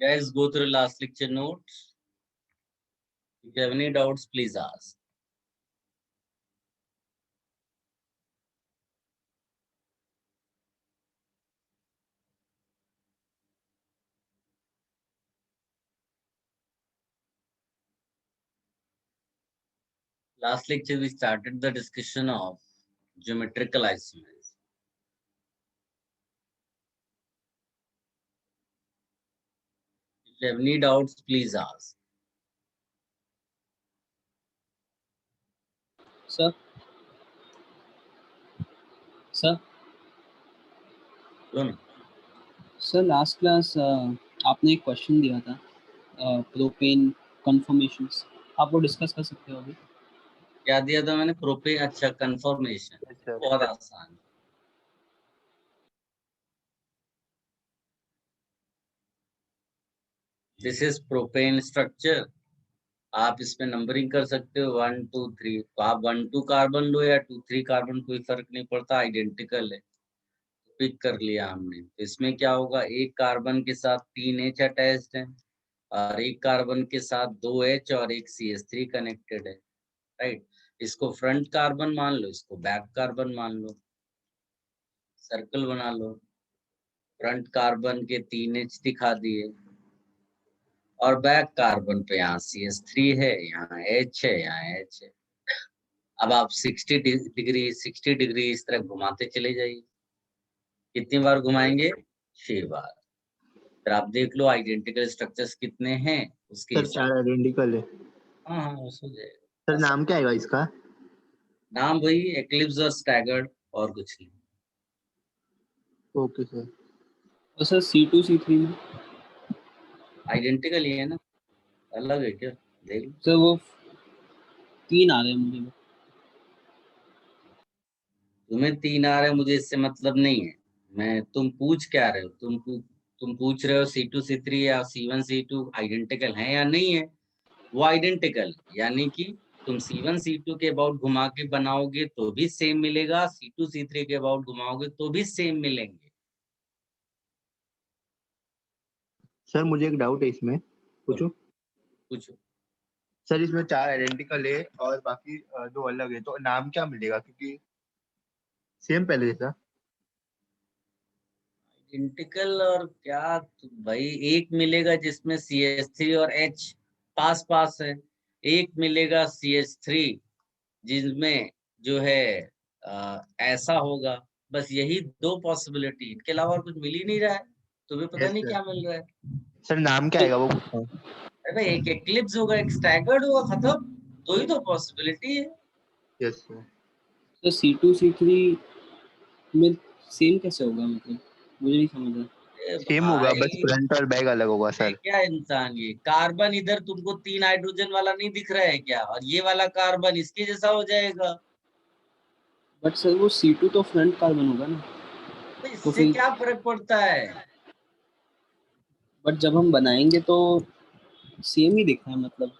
Guys, go through last lecture notes. If you have any doubts, please ask. Last lecture, we started the discussion of geometrical isomers. If you have any doubts, please ask. Sir last class आपने एक question दिया था propane conformations, आप वो discuss कर सकते हो अभी? क्या दिया था मैंने? प्रोपेन। अच्छा, कन्फर्मेशन। बहुत आसान। This is propane structure. आप इसमें नंबरिंग कर सकते हो 1 2 3। तो आप 1 2 कार्बन लो या 2 3 कार्बन, कोई फर्क नहीं पड़ता, आइडेंटिकल है। पिक कर लिया हमने। तो इसमें क्या होगा, एक कार्बन के साथ 3 H अटैच्ड है और एक कार्बन के साथ 2 H और एक CH3 कनेक्टेड है। राइट। इसको फ्रंट कार्बन मान लो, इसको बैक कार्बन मान लो। सर्कल बना लो। फ्रंट कार्बन के 3 H दिखा दिए और बैक कार्बन पे यहाँ CH3 है, यहाँ H है, यहाँ H है। अब आप 60 डिग्री इस तरह घुमाते चले जाइए। कितनी बार घुमाएंगे? 6 बार। फिर आप देख लो आइडेंटिकल स्ट्रक्चर्स कितने हैं उसके। सर 4 आइडेंटिकल है। हाँ हाँ, हो जाएगा। सर नाम क्या आएगा इसका? नाम वही एक्लिप्स और स्टैगर्ड, और कुछ नहीं। Okay sir. तो सर C2 C3 में आइडेंटिकल ही है ना, अलग है क्या? देख लो। सर वो 3 आ रहे हैं मुझे। तुम्हें 3 आ रहे हैं, मुझे इससे मतलब नहीं है। तुम पूछ क्या रहे हो? तुम पूछ रहे हो C2 C3 या C1 C2 आइडेंटिकल है या नहीं है। वो आइडेंटिकल, यानी कि तुम C1 C2 के अबाउट घुमा के बनाओगे तो भी सेम मिलेगा, C2 C3 के अबाउट घुमाओगे तो भी सेम मिलेंगे। सर मुझे एक डाउट है इसमें, पूछूं? पूछो। सर इसमें 4 आइडेंटिकल है और बाकी 2 अलग है, तो नाम क्या मिलेगा? क्योंकि सेम पहले जैसा। आइडेंटिकल और क्या? तो भाई एक मिलेगा जिसमें CH3 और H पास पास है, एक मिलेगा CH3 जिसमें जो है ऐसा होगा। बस यही 2 पॉसिबिलिटी, इनके अलावा और कुछ मिल ही नहीं रहा है। तुम्हें पता नहीं क्या मिल रहा है। सर नाम क्या आएगा वो पूछ रहा हूं। अरे भाई, एक एक्लिप्स होगा, एक स्टैगर्ड होगा, खत्म। दो ही तो पॉसिबिलिटी है। Yes sir. तो C2 C3 में सेम कैसे होगा, मतलब मुझे नहीं समझ रहा। सेम होगा, बस भाई फ्रंट और बैक अलग होगा है सर। क्या इंसान, ये कार्बन इधर तुमको 3 हाइड्रोजन वाला नहीं दिख रहा है क्या? और ये वाला कार्बन इसके जैसा हो जाएगा। बट सर वो C2 तो फ्रंट कार्बन होगा ना, तो तो इससे फिर क्या फर्क पड़ता है? बट जब हम बनाएंगे तो सेम ही दिख रहा है मतलब।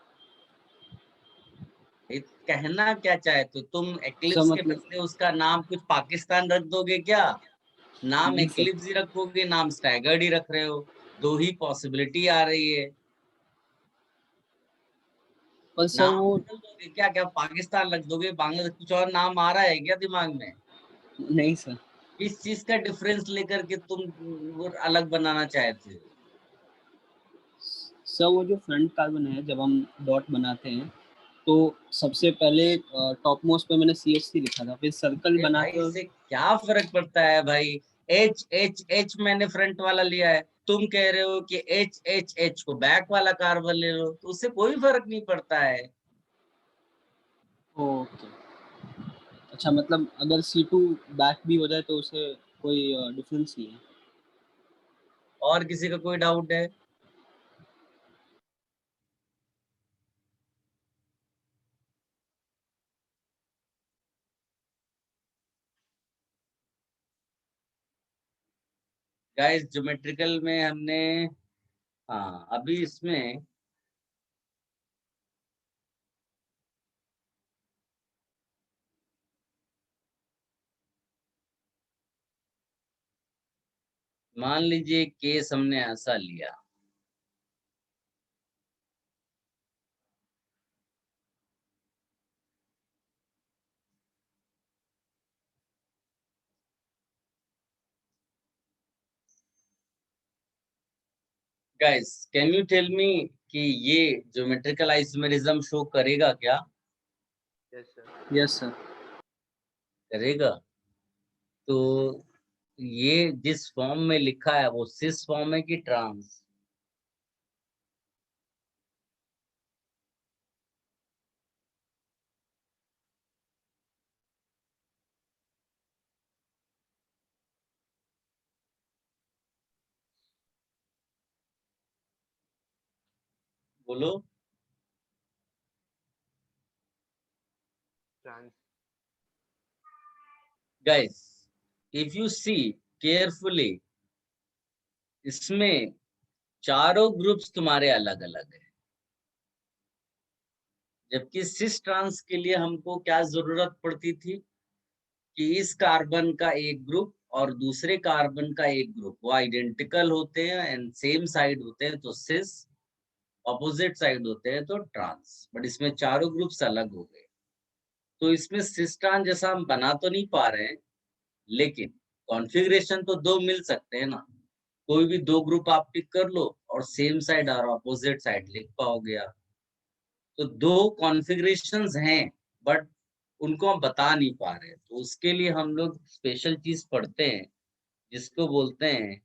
कहना क्या चाहते हो तुम? सर एक्लिप्स के मतलब बदले उसका नाम कुछ पाकिस्तान रख दोगे क्या? नाम नहीं सर, एक्लिप्स ही रखोगे, नाम स्टैगर्ड ही रख रहे हो। दो ही पॉसिबिलिटी आ रही है। पर सर नाम वो बदल दोगे क्या? क्या पाकिस्तान रख दोगे, बांग्लादेश, कुछ और नाम आ रहा है क्या दिमाग में? नहीं सर। किस चीज का डिफरेंस लेकर के तुम वो अलग बनाना चाहते हो? सर वो जो फ्रंट कार्बन है, जब हम डॉट बनाते हैं तो सबसे पहले टॉप मोस्ट पे मैंने CH3 लिखा था, फिर सर्कल अरे भाई, बनाते इससे क्या फर्क पड़ता है भाई? एच एच एच मैंने फ्रंट वाला लिया है, तुम कह रहे हो कि एच एच एच को बैक वाला कार्बन ले लो, तो उससे कोई फर्क नहीं पड़ता है। ओके। अच्छा, मतलब अगर C2 बैक भी हो जाए तो उसे कोई डिफरेंस नहीं है। और किसी का कोई डाउट है? गाइस, ज्योमेट्रिकल में हमने, हाँ अभी इसमें मान लीजिए केस हमने ऐसा लिया guys can you tell me कि ये ज्योमेट्रिकल आइसोमेरिज्म शो करेगा क्या? Yes sir. Yes sir. करेगा। तो ये जिस फॉर्म में लिखा है वो सिस फॉर्म है कि ट्रांस? बोलो। Trans. Guys if you see carefully, इसमें चारों ग्रुप्स तुम्हारे अलग अलग है, जबकि सिस ट्रांस के लिए हमको क्या जरूरत पड़ती थी कि इस कार्बन का एक ग्रुप और दूसरे कार्बन का एक ग्रुप वो आइडेंटिकल होते हैं एंड सेम साइड होते हैं तो सिस, ऑपोजिट साइड होते हैं तो ट्रांस। बट इसमें चारों ग्रुप्स अलग हो गए, तो इसमें सिस ट्रांस जैसा हम बना तो नहीं पा रहे हैं, लेकिन कॉन्फ़िगरेशन तो दो मिल सकते हैं ना। कोई भी दो ग्रुप आप पिक कर लो और सेम साइड और ऑपोजिट साइड लिख पाओगे आप। तो दो कॉन्फ़िगरेशंस हैं, बट उनको हम बता नहीं पा रहे, तो उसके लिए हम लोग स्पेशल चीज पढ़ते हैं जिसको बोलते हैं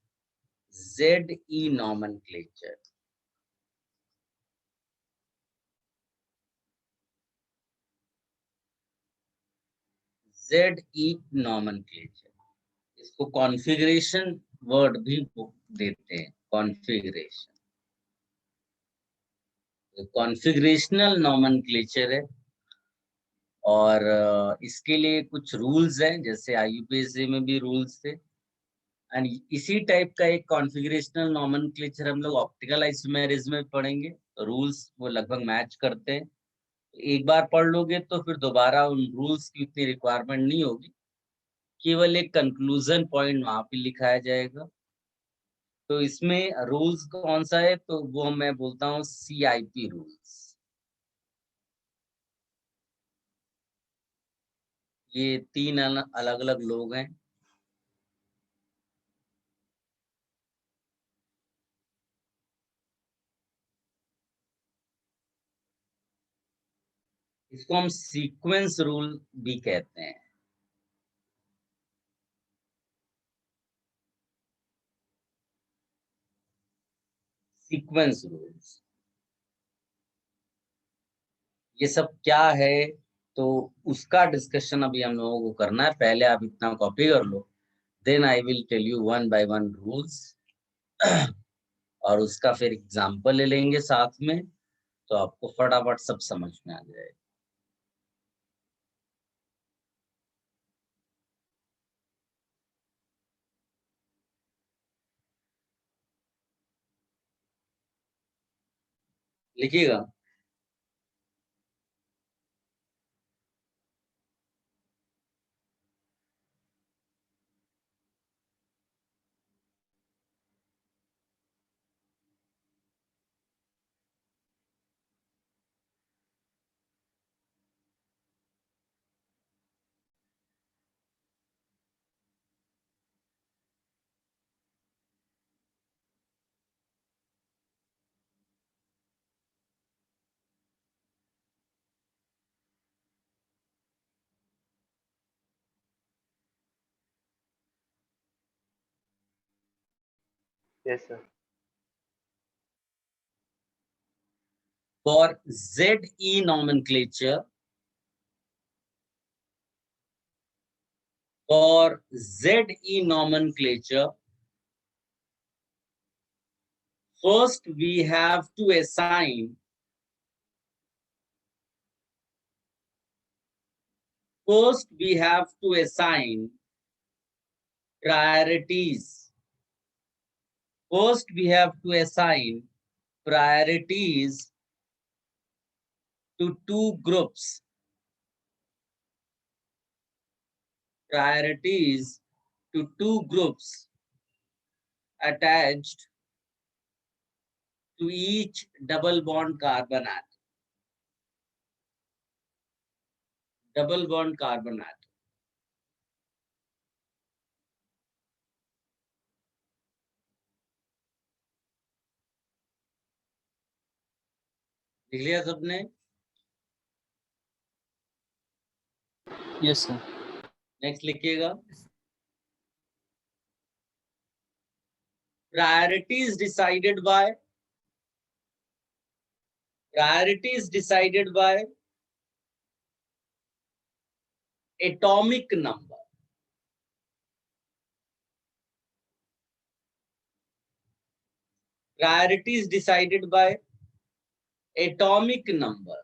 ZE नॉमेनक्लेचर। ZE नॉमेनक्लेचर, इसको कॉन्फ़िगरेशन वर्ड भी देते हैं, कॉन्फ़िगरेशन। कॉन्फ़िगरेशनल नॉमेनक्लेचर है, और इसके लिए कुछ रूल्स हैं, जैसे IUPAC में भी रूल्स थे। एंड इसी टाइप का एक कॉन्फ़िगरेशनल नॉमेनक्लेचर हम लोग ऑप्टिकल आइसोमेरिज्म में पढ़ेंगे। रूल्स वो लगभग मैच करते हैं, एक बार पढ़ लोगे तो फिर दोबारा उन रूल्स की उतनी रिक्वायरमेंट नहीं होगी, केवल एक कंक्लूजन पॉइंट वहां पे लिखाया जाएगा। तो इसमें रूल्स कौन सा है, तो वो मैं बोलता हूँ CIP रूल्स। ये तीन अलग अलग लोग हैं। इसको हम सीक्वेंस रूल भी कहते हैं। सीक्वेंस रूल्स, ये सब क्या है, तो उसका डिस्कशन अभी हम लोगों को करना है। पहले आप इतना कॉपी कर लो, then I will tell you one by one rules. और उसका फिर एग्जाम्पल ले लेंगे साथ में, तो आपको फटाफट सब समझ में आ जाएगा। लिखिएगा। Yes sir. For ZE nomenclature, for ZE nomenclature, first we have to assign, priorities. First we have to assign priorities to two groups. Priorities to two groups attached to each double bond carbon atom. Double bond carbon atom. लिख लिया सबने? Yes sir. Next लिखिएगा। Priority is decided by atomic number. Priority is decided by atomic number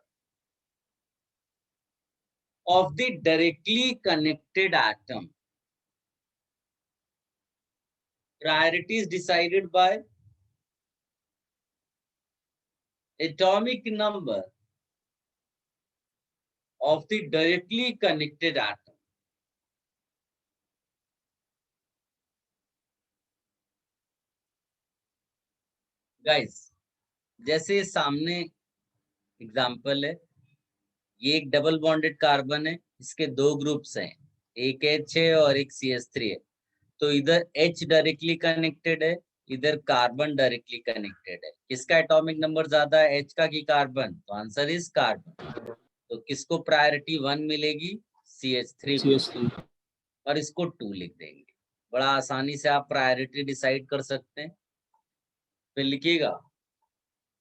of the directly connected atom. Priority is decided by atomic number of the directly connected atom. Guys, जैसे सामने example है, ये एक double bonded carbon है, इसके दो groups हैं, एक H है और एक CH3 है। तो इधर H डायरेक्टली कनेक्टेड है, इधर कार्बन डायरेक्टली कनेक्टेड है। किसका एटॉमिक नंबर ज्यादा है, H का कि कार्बन? तो आंसर इज कार्बन। तो किसको प्रायोरिटी 1 मिलेगी? CH3 को, और इसको 2 लिख देंगे। बड़ा आसानी से आप प्रायोरिटी डिसाइड कर सकते हैं। फिर लिखिएगा,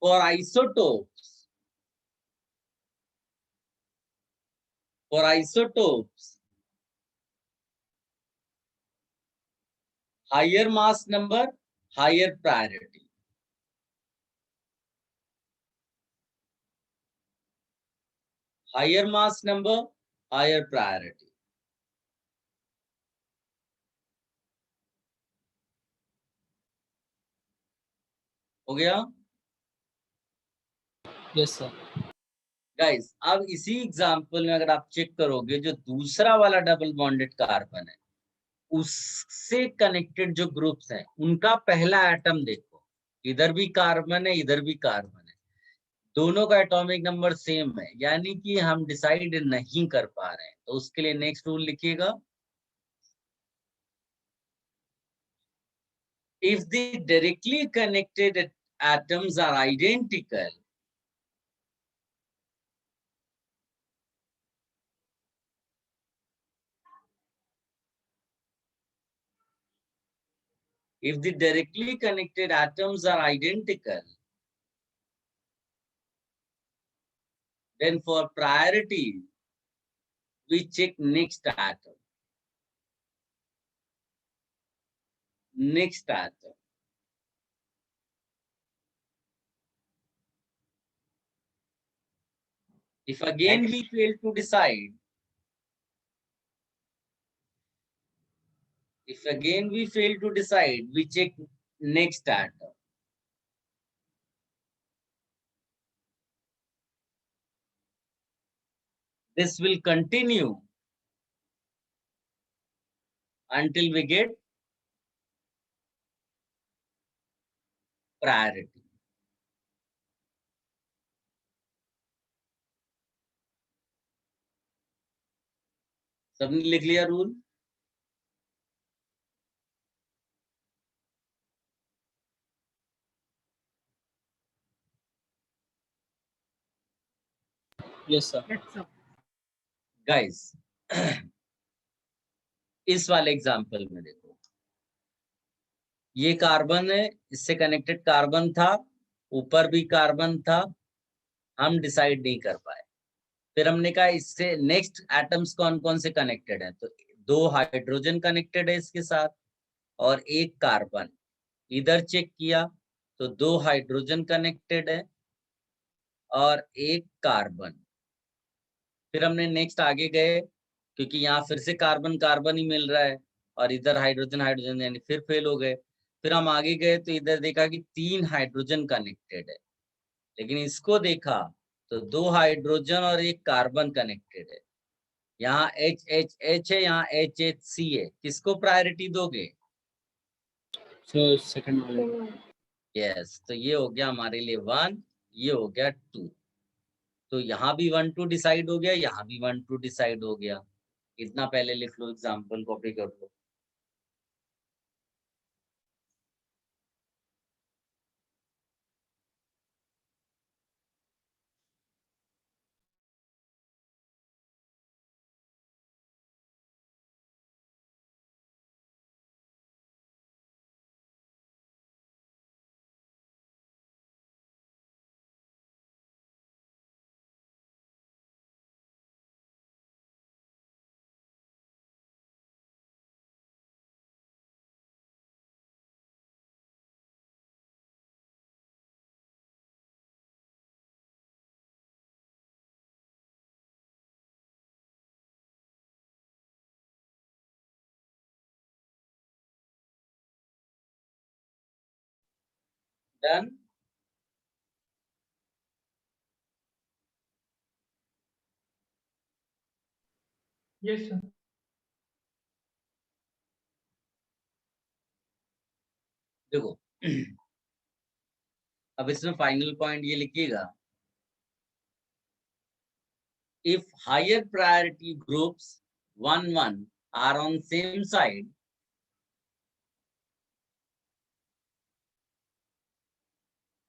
for isotopes higher mass number, higher priority. Higher mass number, higher priority. हो गया? Yes sir. गाइस, अब इसी एग्जांपल में अगर आप चेक करोगे, जो दूसरा वाला डबल बॉन्डेड कार्बन है, उससे कनेक्टेड जो ग्रुप्स हैं, उनका पहला एटम देखो, इधर भी कार्बन है, इधर भी कार्बन है, दोनों का एटॉमिक नंबर सेम है, यानी कि हम डिसाइड नहीं कर पा रहे हैं। तो उसके लिए नेक्स्ट रूल लिखिएगा, if the directly connected atoms are identical, if the directly connected atoms are identical, then for priority, we check next atom. Next atom. If again we fail to decide, we check next atom. This will continue until we get priority. सबने लिख लिया rule? Yes sir. Guys, इस वाले example में देखो, ये carbon है, इससे कनेक्टेड कार्बन था, ऊपर भी कार्बन था, हम डिसाइड नहीं कर पाए। फिर हमने कहा इससे नेक्स्ट एटम्स कौन कौन से कनेक्टेड है, तो 2 हाइड्रोजन कनेक्टेड है इसके साथ और 1 कार्बन। इधर चेक किया तो 2 हाइड्रोजन कनेक्टेड है और 1 कार्बन। फिर हमने नेक्स्ट आगे गए, क्योंकि यहाँ फिर से कार्बन कार्बन ही मिल रहा है और इधर हाइड्रोजन हाइड्रोजन, यानी फिर फेल हो गए। फिर हम आगे गए तो इधर देखा कि 3 हाइड्रोजन कनेक्टेड है, लेकिन इसको देखा तो 2 हाइड्रोजन और 1 कार्बन कनेक्टेड है। यहाँ HHH है, यहाँ HHC है। किसको प्रायोरिटी दोगे? सर सेकंड वाले। यस, तो ये हो गया हमारे लिए 1, ये हो गया 2। तो यहाँ भी 1 2 डिसाइड हो गया, यहाँ भी 1 2 डिसाइड हो गया। इतना पहले लिख लो, एग्जाम्पल कॉपी कर लो। Done? Yes, sir. देखो अब इसमें फाइनल पॉइंट ये लिखिएगा, if higher priority groups 1 1 are on same side,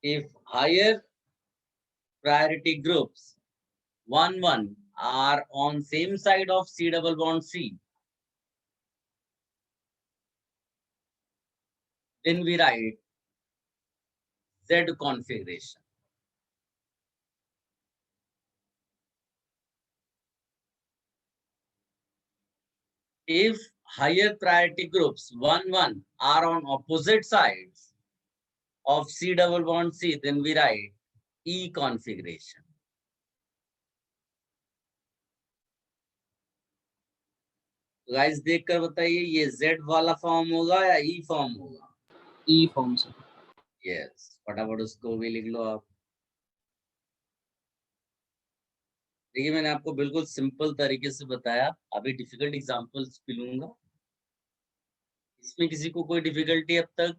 if higher priority groups 1 1 are on same side of C double bond C, then we write Z configuration. If higher priority groups 1 1 are on opposite sides of C double bond C, then we write E configuration. Guys देखकर बताइए ये Z वाला form होगा या E form होगा? ई form से। Yes, फटाफट उसको भी लिख लो आप। देखिए मैंने आपको बिल्कुल सिंपल तरीके से बताया, अभी डिफिकल्ट एग्जांपल्स भी लूंगा। इसमें किसी को कोई डिफिकल्टी अब तक?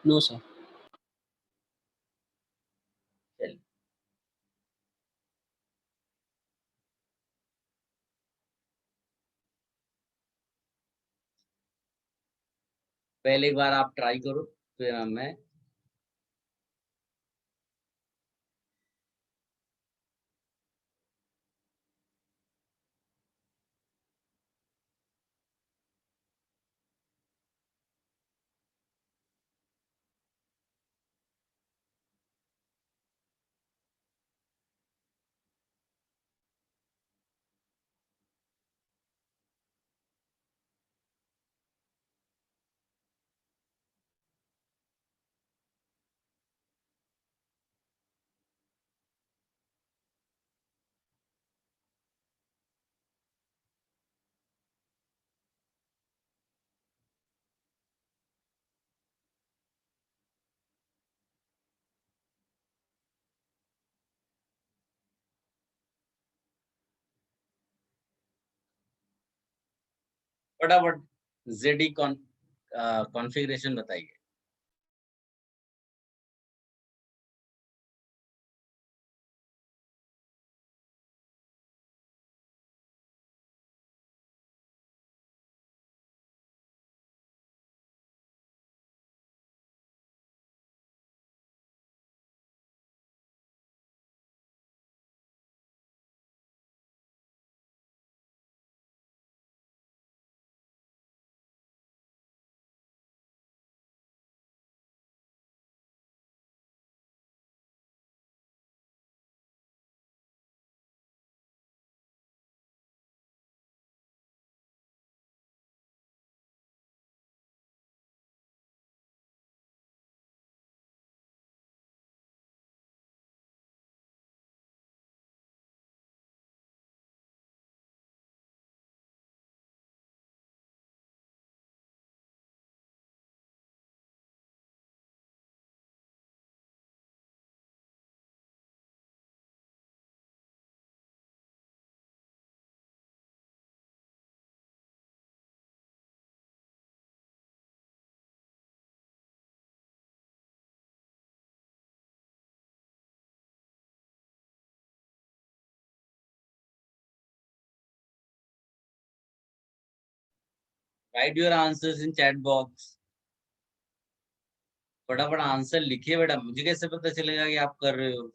No sir. चलिए पहले एक बार आप ट्राई करो, फिर मैं फटाफट जेडी कॉन्फ़िगरेशन बताइए। Right your answers in chat box. फटाफट आंसर लिखिए बेटा, मुझे कैसे पता चलेगा कि आप कर रहे हो?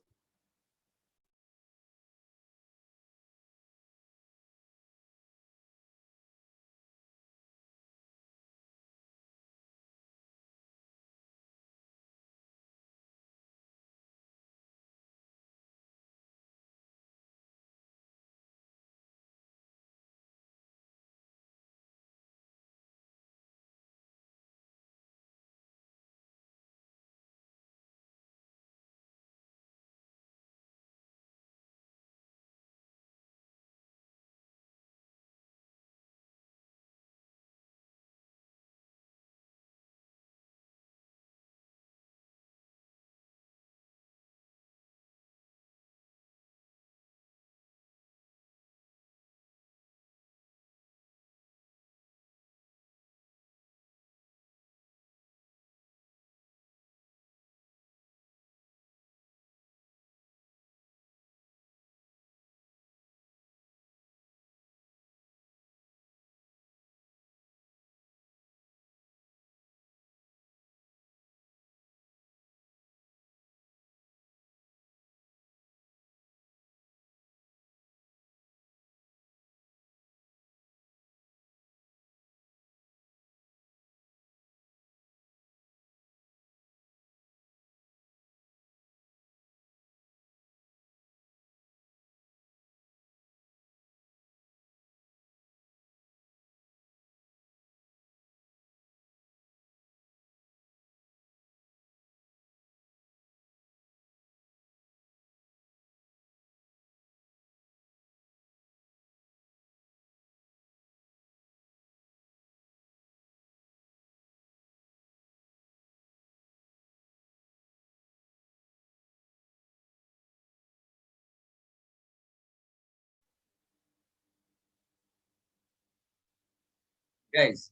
गाइस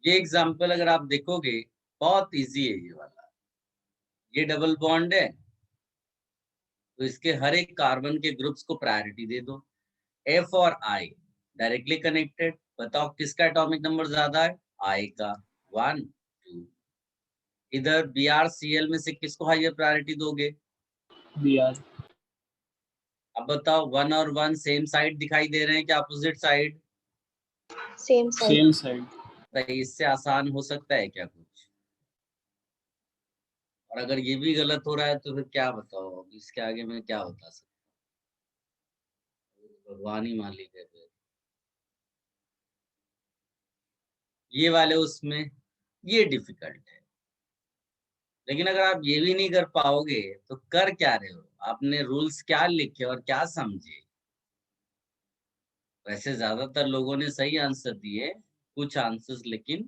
ये एग्जांपल अगर आप देखोगे बहुत इजी है ये वाला। ये डबल बॉन्ड है तो इसके हर एक कार्बन के ग्रुप्स को प्रायोरिटी दे दो। F और I डायरेक्टली कनेक्टेड, बताओ किसका एटॉमिक नंबर ज्यादा है? I का, 1 2। इधर BrCl में से किसको हाईयर प्रायोरिटी दोगे? Br अब बताओ 1 और 1 सेम साइड दिखाई दे रहे हैं क्या opposite side? Same side. Same side. तो इससे आसान हो सकता है क्या कुछ? और अगर ये भी गलत हो रहा है तो फिर क्या बताओ, अब इसके आगे मैं क्या बता सकता हूँ? भगवान ही मालिक है फिर। ये वाले उसमें ये डिफिकल्ट है, लेकिन अगर आप ये भी नहीं कर पाओगे तो कर क्या रहे हो? आपने रूल्स क्या लिखे और क्या समझे? वैसे ज्यादातर लोगों ने सही आंसर दिए, कुछ आंसर्स लेकिन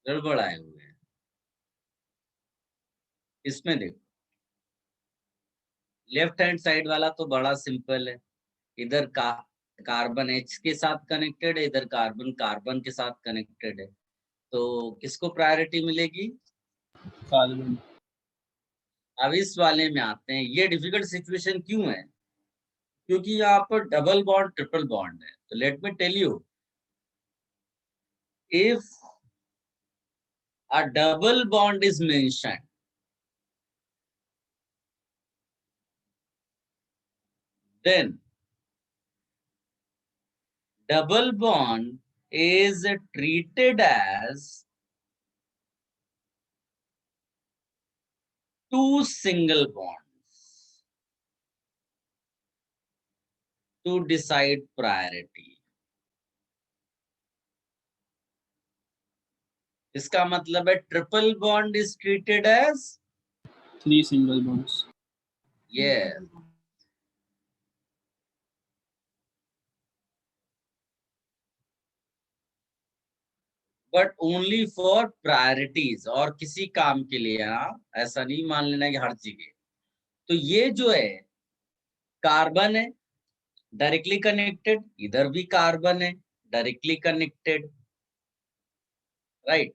गड़बड़ आए हुए हैं। इसमें देखो लेफ्ट हैंड साइड वाला तो बड़ा सिंपल है। इधर कार्बन H के साथ कनेक्टेड है, इधर कार्बन कार्बन के साथ कनेक्टेड है, तो किसको प्रायोरिटी मिलेगी? कार्बन। अब इस वाले में आते हैं। ये डिफिकल्ट सिचुएशन क्यों है? क्योंकि यहाँ पर डबल बॉन्ड ट्रिपल बॉन्ड है। तो let me tell you, if a double bond is mentioned, then double bond is treated as two single bonds to decide priority. इसका मतलब है triple bond is treated as 3 single bonds. yes, but only for priorities, और किसी काम के लिए। हाँ, ऐसा नहीं मान लेना कि हर जगह। तो ये जो है कार्बन है डायरेक्टली कनेक्टेड, इधर भी कार्बन है डायरेक्टली कनेक्टेड, राइट?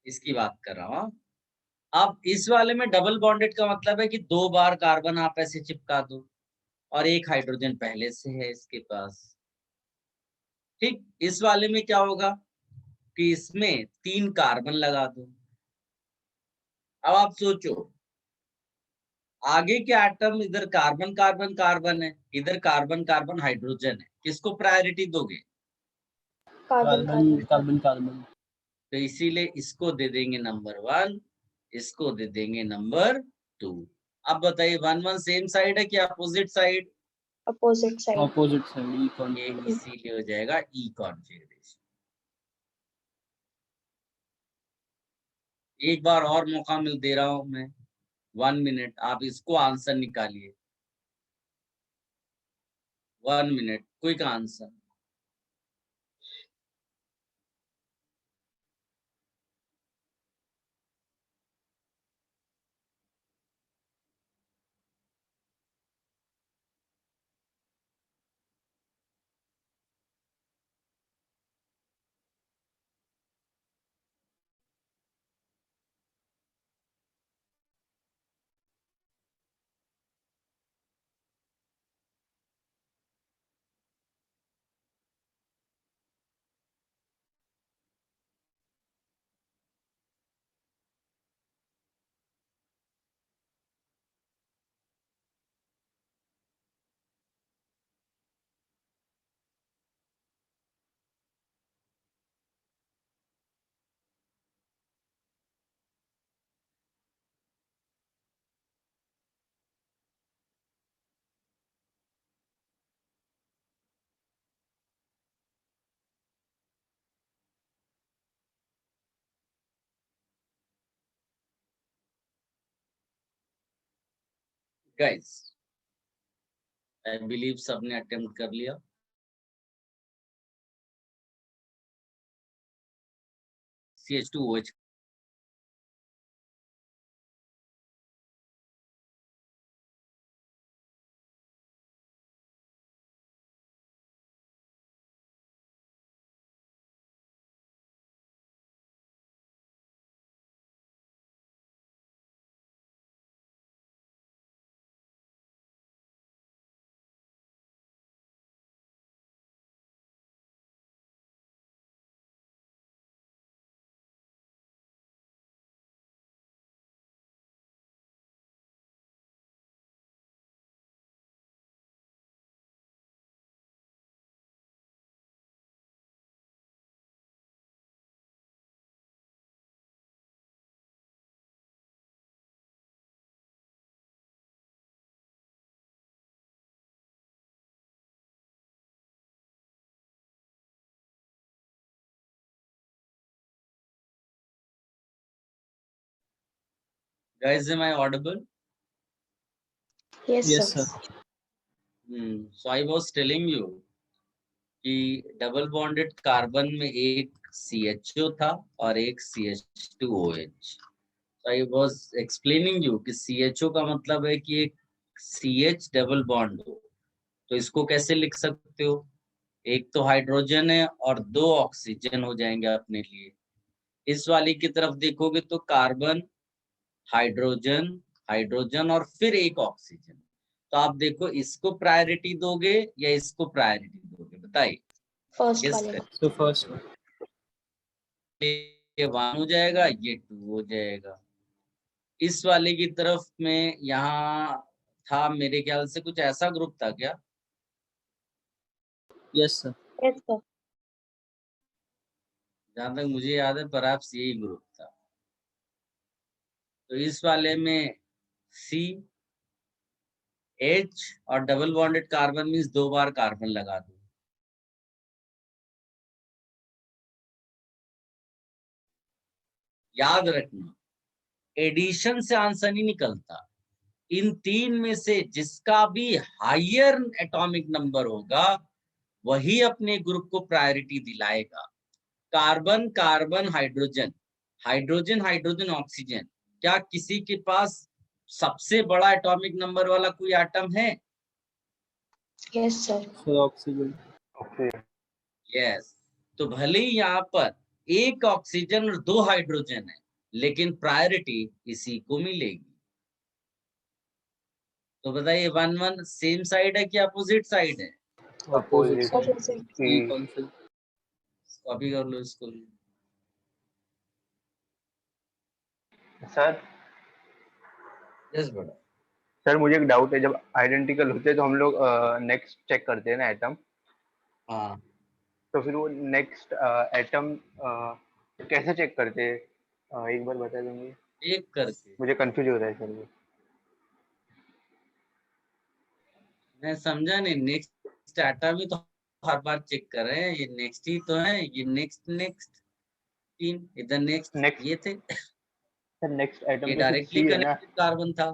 इसकी बात कर रहा हूं। अब इस वाले में डबल बॉन्डेड का मतलब है कि 2 बार कार्बन आप ऐसे चिपका दो और एक हाइड्रोजन पहले से है इसके पास। ठीक, इस वाले में क्या होगा कि इसमें 3 कार्बन लगा दो। अब आप सोचो, आगे के एटम इधर कार्बन कार्बन कार्बन है, इधर कार्बन कार्बन हाइड्रोजन है, किसको प्रायोरिटी दोगे? Carbon carbon carbon. Carbon carbon. तो इसीलिए इसको दे देंगे नंबर 1, इसको दे देंगे नंबर 2। अब बताइए 1 1 सेम साइड है कि opposite side? Opposite side. Opposite side. E ये कॉन्फिगरेशन। इसीलिए हो जाएगा ई कॉन्फिगरेशन। एक बार और मौका मिल दे रहा हूं मैं, 1 मिनट, आप इसको आंसर निकालिए। 1 minute, quick answer. Guys I believe सबने अटेम्प्ट कर लिया। CH2OH Guys, am I audible? Yes, Yes, sir. sir. So I was telling you कि डबल बॉन्डेड कार्बन में एक CHO था और एक CH2OH. I was explaining you कि CHO का मतलब है कि एक CH डबल बॉन्ड हो, तो इसको कैसे लिख सकते हो? एक तो हाइड्रोजन है और 2 ऑक्सीजन हो जाएंगे अपने लिए। इस वाली की तरफ देखोगे तो कार्बन, हाइड्रोजन, हाइड्रोजन और फिर एक ऑक्सीजन। तो आप देखो इसको प्रायोरिटी दोगे या इसको प्रायोरिटी दोगे, बताइए। फर्स्ट Yes, वाले sir. So first, ये 1 हो जाएगा, ये 2 हो जाएगा। इस वाले की तरफ में यहाँ था, मेरे ख्याल से कुछ ऐसा ग्रुप था क्या? yes, sir. yes, sir. जहां तक मुझे याद है परहैप्स यही ग्रुप था। तो इस वाले में C, H और डबल बॉन्डेड कार्बन मीन्स 2 बार कार्बन लगा दो। याद रखना, एडिशन से आंसर नहीं निकलता। इन 3 में से जिसका भी हायर एटॉमिक नंबर होगा वही अपने ग्रुप को प्रायोरिटी दिलाएगा। Carbon, carbon, hydrogen, hydrogen, hydrogen, oxygen, क्या किसी के पास सबसे बड़ा एटॉमिक नंबर वाला कोई एटम है? Yes, sir. So oxygen. Okay yes. तो भले ही यहाँ पर एक ऑक्सीजन और 2 हाइड्रोजन है, लेकिन प्रायोरिटी इसी को मिलेगी। तो बताइए 1-1 सेम साइड है कि अपोजिट साइड है? Opposite side. Opposite. C cancel. Copy कर लो इसको। सर यस बेटा। सर मुझे एक डाउट है, जब आइडेंटिकल होते हैं तो हम लोग नेक्स्ट चेक करते हैं ना एटम, हाँ, तो फिर वो नेक्स्ट एटम कैसे चेक करते हैं? एक बार बता देंगे, एक करके मुझे कंफ्यूज हो रहा है सर वो। मैं समझा नहीं। नेक्स्ट एटम ही तो हर बार चेक कर रहे हैं, ये नेक्स्ट ही तो है। ये नेक्स्ट नेक्स्ट 3 इधर नेक्स्ट नेक्स्ट ये थे, सर नेक्स्ट एटम ये तो फिर डायरेक्टली सी है ना? कनेक्टेड कार्बन था।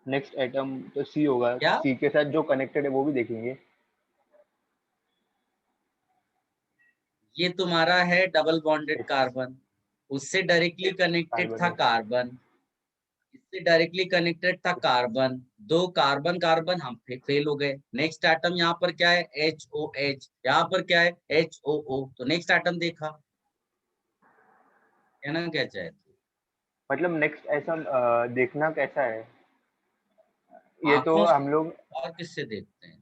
नेक्स्ट एटम तो सी होगा, क्या? सी के साथ जो कनेक्टेड है वो भी देखेंगे। ये तुम्हारा है डबल बॉन्डेड कार्बन, उससे डायरेक्टली कनेक्टेड था कार्बन कार्बन, इससे डायरेक्टली कनेक्टेड था कार्बन। 2 कार्बन कार्बन हम फेल हो गए। नेक्स्ट एटम यहाँ पर क्या है? HOH, यहाँ पर क्या है? HOO। तो नेक्स्ट एटम देखा, कहना क्या चाहते? मतलब नेक्स्ट ऐसा देखना कैसा है? ये तो आंखों हम से लोग और किससे देखते हैं?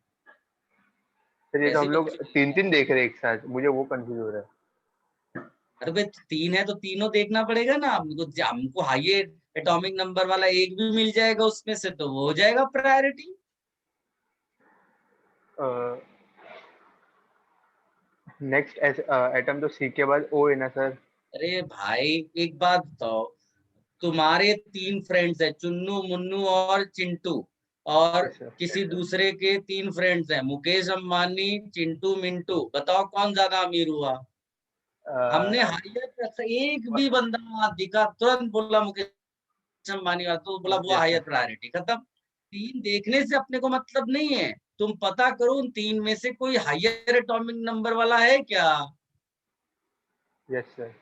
सर ये तो ऐसे हम लोग बच्चों को- 3 देख रहे हैं एक साथ, मुझे वो कंफ्यूज हो रहा है। अरे भाई 3 है तो तीनों देखना पड़ेगा ना हमको हाईएस्ट एटॉमिक नंबर वाला एक भी मिल जाएगा उसमें से तो वो हो जाएगा प्रायोरिटी। नेक्स्ट एटम तो सी के बाद ओ है ना सर? अरे भाई एक बात बताओ, तुम्हारे 3 फ्रेंड्स है, चुन्नू, मुन्नू और चिंटू, और Yes, sir. किसी दूसरे के 3 फ्रेंड्स हैं, मुकेश अंबानी, चिंटू, मिंटू। बताओ कौन ज्यादा अमीर हुआ? हमने हाईएस्ट, एक भी बंदा दिखा तुरंत बोला मुकेश अंबानी वाला, तो बोला वो Yes, हाईएस्ट sir. प्रायोरिटी। खत्म। 3 देखने से अपने को मतलब नहीं है, तुम पता करो उन 3 में से कोई हाईयर एटॉमिक नंबर वाला है क्या? Yes sir.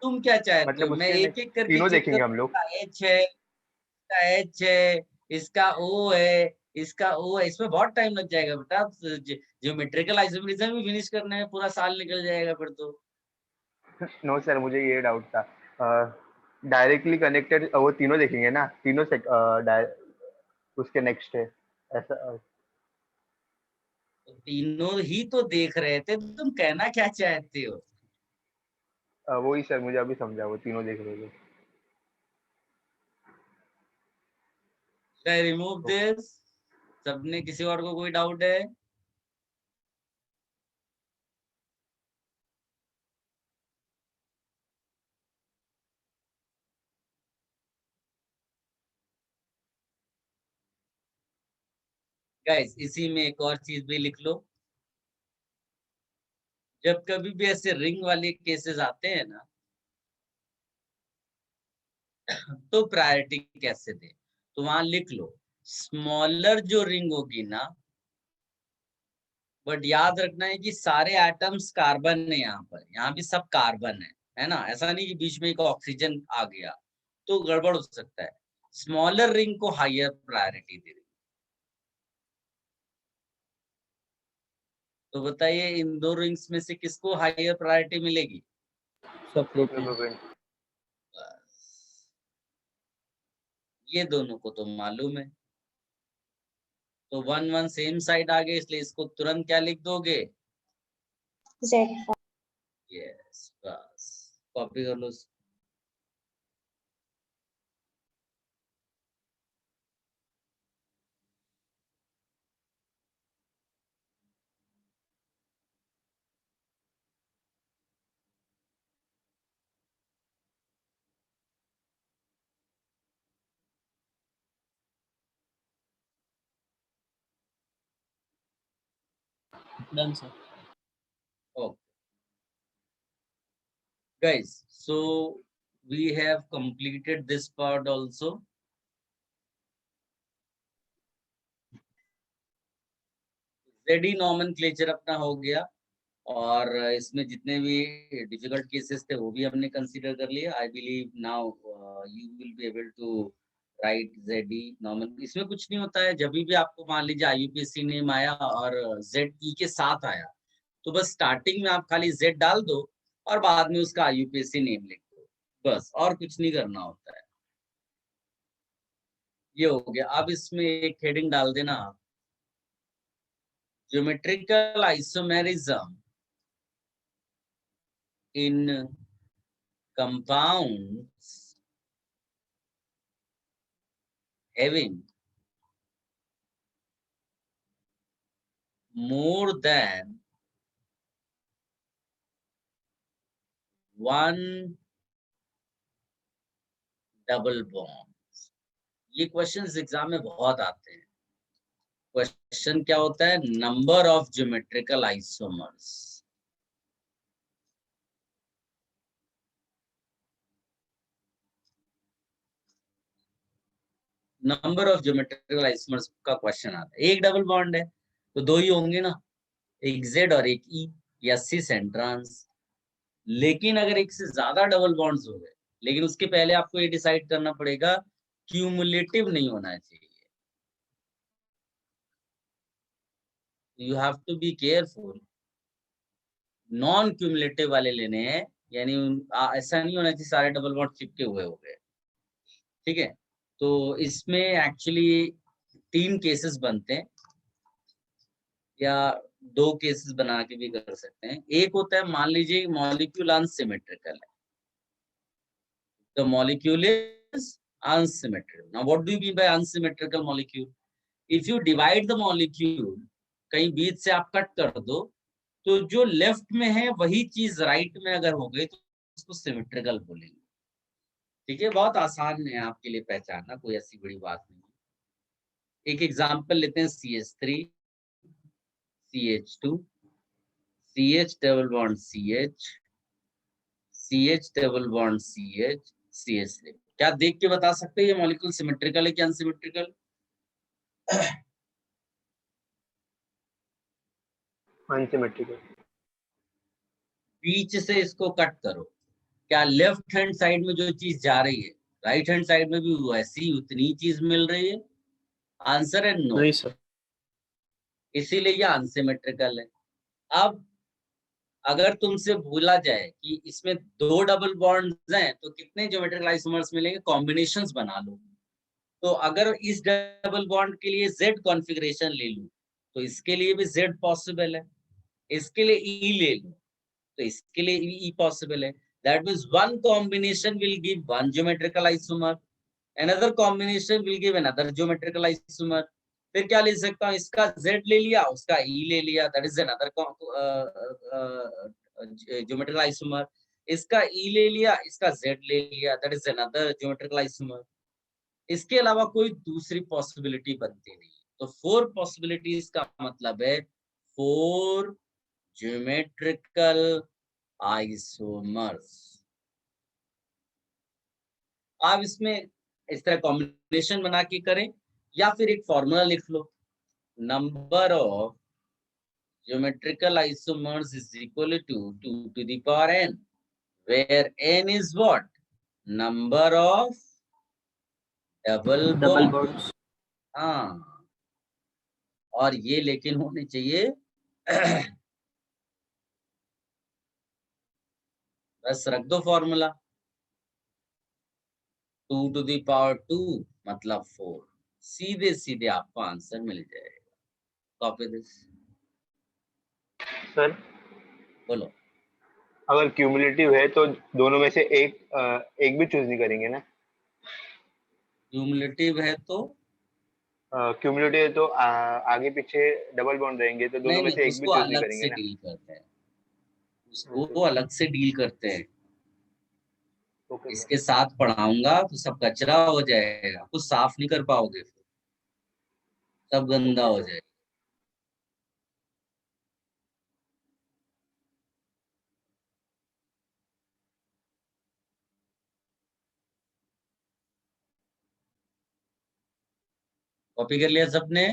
तुम क्या चाहते हो? मतलब मैं उसके एक नेक्स्ट एक करके तीनों चेक देखेंगे हम करूँ, लोग। इसका H है, इसका H है, इसका O है, इसका O है। इसमें बहुत टाइम लग जाएगा बेटा, ज्योमेट्रिकल आइसोमेरिज्म भी फिनिश करने में पूरा साल निकल जाएगा फिर तो। नो सर, मुझे ये डाउट था। डायरेक्टली कनेक्टेड वो तीनों देखेंगे ना, तीनों से उसके नेक्स्ट है ऐसा? तीनों ही तो देख रहे थे, तुम कहना क्या चाहते हो? वही सर, मुझे अभी समझा, वो तीनों देख रहे थे। Remove this. सबने, किसी और को कोई डाउट है? गाइस इसी में एक और चीज भी लिख लो। जब कभी भी ऐसे रिंग वाले केसेस आते हैं ना, तो प्रायोरिटी कैसे दे, तो वहां लिख लो स्मॉलर जो रिंग होगी ना, बट याद रखना है कि सारे एटम्स कार्बन है, यहाँ भी सब कार्बन है ना, ऐसा नहीं कि बीच में एक ऑक्सीजन आ गया तो गड़बड़ हो सकता है। स्मॉलर रिंग को हायर प्रायोरिटी दे रही। तो बताइए इन दो रिंग्स में से किसको हायर प्रायोरिटी मिलेगी? सब प्रोपेन। प्रोपेन। बस, ये दोनों को तो मालूम है, तो 1 1 सेम साइड आ गए, इसलिए इसको तुरंत क्या लिख दोगे? Z. यस, बस कॉपी कर लो। Done sir. Okay, guys, so we have completed this part also. ZE nomenclature अपना हो गया, और इसमें जितने भी डिफिकल्ट केसेस थे वो भी हमने कंसीडर कर लिया। I believe now you will be able to write ZE normal. इसमें कुछ नहीं होता है, जब भी आपको मान लीजिए IUPAC नेम आया और ZE के साथ आया, तो बस स्टार्टिंग में आप खाली Z डाल दो और बाद में उसका IUPAC नेम लिख दो, बस, और कुछ नहीं करना होता है। ये हो गया। अब इसमें एक हेडिंग डाल देना, geometrical isomerism in compounds having more than one double bond। ये क्वेश्चंस एग्जाम में बहुत आते हैं। क्वेश्चन क्या होता है? Number of geometrical isomers. Number of geometrical isomers का क्वेश्चन आता है। एक डबल बॉन्ड है तो दो ही होंगे ना, एक Z और एक E, या सिस एंड ट्रांस। लेकिन अगर एक से ज्यादा डबल बॉन्ड्स हो गए, लेकिन उसके पहले आपको ये डिसाइड करना पड़ेगा क्यूमुलेटिव नहीं होना चाहिए। You have to be careful, non cumulative वाले लेने हैं, यानी ऐसा नहीं होना चाहिए सारे डबल बॉन्ड चिपके हुए हो गए। ठीक है, तो इसमें एक्चुअली 3 केसेस बनते हैं, या 2 केसेस बना के भी कर सकते हैं। एक होता है, मान लीजिए मॉलिक्यूल अनसिमेट्रिकल है, the molecule is unsymmetrical. Now what do you mean by unsymmetrical molecule? If you divide the molecule, कहीं बीच से आप कट कर दो, तो जो लेफ्ट में है वही चीज राइट में अगर हो गई तो उसको सिमेट्रिकल बोलेंगे। ठीक है, बहुत आसान है आपके लिए पहचानना, कोई ऐसी बड़ी बात नहीं। एक एग्जांपल लेते हैं, CH3 CH2 CH double bond CH CH double bond CH CH3। क्या देख के बता सकते हैं ये मॉलिक्यूल सिमेट्रिकल है कि अनसिमेट्रिकल? अनसिमेट्रिकल। बीच से इसको कट करो, क्या लेफ्ट हैंड साइड में जो चीज जा रही है राइट हैंड साइड में भी वैसी उतनी चीज मिल रही है? आंसर है नो। नहीं सर। इसीलिए ये अनसिमेट्रिकल है। अब अगर तुमसे बोला जाए कि इसमें 2 डबल बॉन्ड्स हैं तो कितने ज्योमेट्रिकल आइसोमर्स मिलेंगे, कॉम्बिनेशंस बना लो। तो अगर इस डबल बॉन्ड के लिए Z कॉन्फ़िगरेशन ले लूं तो इसके लिए भी Z पॉसिबल है, इसके लिए E ले लूं तो इसके लिए E पॉसिबल है। That means one combination will give one geometrical isomer, another combination will give another geometrical isomer। फिर क्या ले सकता हूँ, इसका Z ले लिया उसका E ले लिया, that is another geometrical isomer। इसका E ले लिया इसका Z ले लिया, that is another geometrical isomer। इसके अलावा कोई दूसरी पॉसिबिलिटी बनती नहीं। तो 4 पॉसिबिलिटीज का मतलब है 4 ज्योमेट्रिकल आइसोमर्स। आप इसमें इस तरह कॉम्बिनेशन बना के करें या फिर एक फॉर्मूला लिख लो, number of geometrical isomers is equal to 2 to the power n, where n is what? Number of double double bond. Bonds. हाँ, और ये लेकिन होने चाहिए बस रख दो फॉर्मूला, 2 to the power 2 मतलब 4, सीधे सीधे आपको आंसर मिल जाएगा। कॉपी दिस, सर बोलो। अगर क्यूमुलेटिव है तो दोनों में से एक भी चूज नहीं करेंगे ना? क्यूमुलेटिव है तो क्यूमुलेटिव है तो आगे पीछे डबल बॉन्ड रहेंगे, तो दोनों नहीं में नहीं, से एक भी उसको चूज नहीं अलग करेंगे से ना? डील करते हैं, उसको अलग से डील करते हैं। Okay sir. इसके साथ पढ़ाऊंगा तो सब कचरा हो जाएगा, कुछ साफ नहीं कर पाओगे, फिर सब गंदा ओके हो सर। जाएगा। कॉपी कर लिया सबने?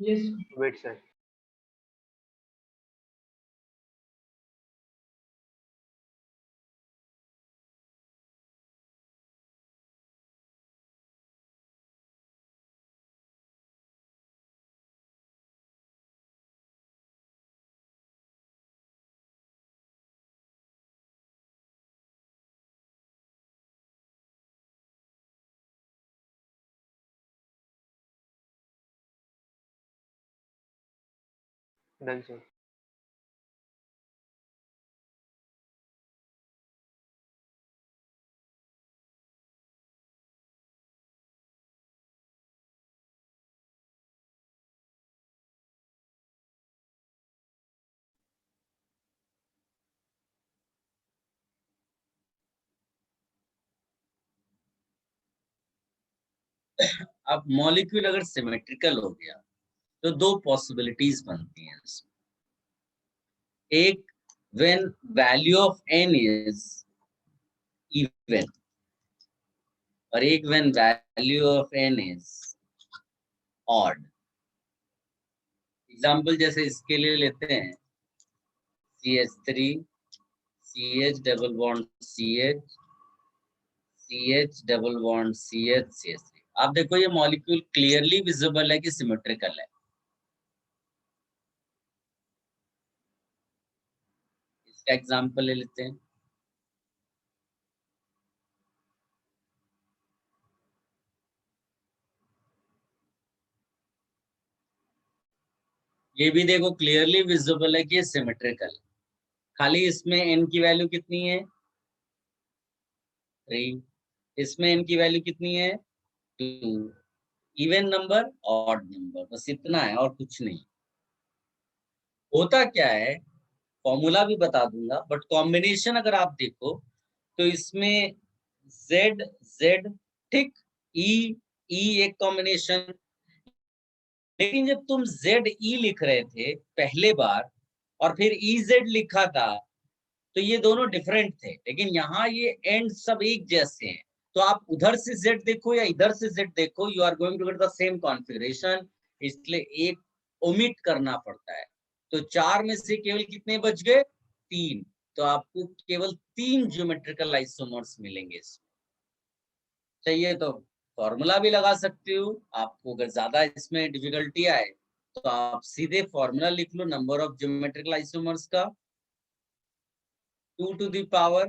Yes, sir. Wait sir. Done sir. अब मॉलिक्यूल अगर सिमेट्रिकल हो गया तो दो पॉसिबिलिटीज बनती हैं इसमें। एक, when value of n is even, और एक when value of n is odd. Example जैसे इसके लिए लेते हैं CH3 CH double bond CH CH double bond CH CH3। आप देखो ये मॉलिक्यूल क्लियरली विजिबल है कि सिमेट्रिकल है। इसका एग्जाम्पल ले लेते हैं, ये भी देखो क्लियरली विजिबल है कि ये सिमेट्रिकल, खाली इसमें n की वैल्यू कितनी है 3, इसमें n की वैल्यू कितनी है 2, इवन नंबर ऑड नंबर, बस इतना है और कुछ नहीं। होता क्या है, फॉर्मूला भी बता दूंगा, बट कॉम्बिनेशन अगर आप देखो तो इसमें Z Z ठीक, E E एक कॉम्बिनेशन, लेकिन जब तुम ZE लिख रहे थे पहले बार और फिर EZ लिखा था तो ये दोनों डिफरेंट थे, लेकिन यहाँ ये एंड सब एक जैसे हैं। तो आप उधर से Z देखो या इधर से Z देखो, you are going to get the same configuration, इसलिए एक ओमिट करना पड़ता है। तो 4 में से केवल कितने बच गए 3, तो आपको केवल 3 ज्योमेट्रिकल आइसोमर्स मिलेंगे इसमें। चाहिए तो फॉर्मूला भी लगा सकते हो, आपको अगर ज्यादा इसमें डिफिकल्टी आए तो आप सीधे फॉर्मूला लिख लो नंबर ऑफ ज्योमेट्रिकल आइसोमर्स का, 2 to the power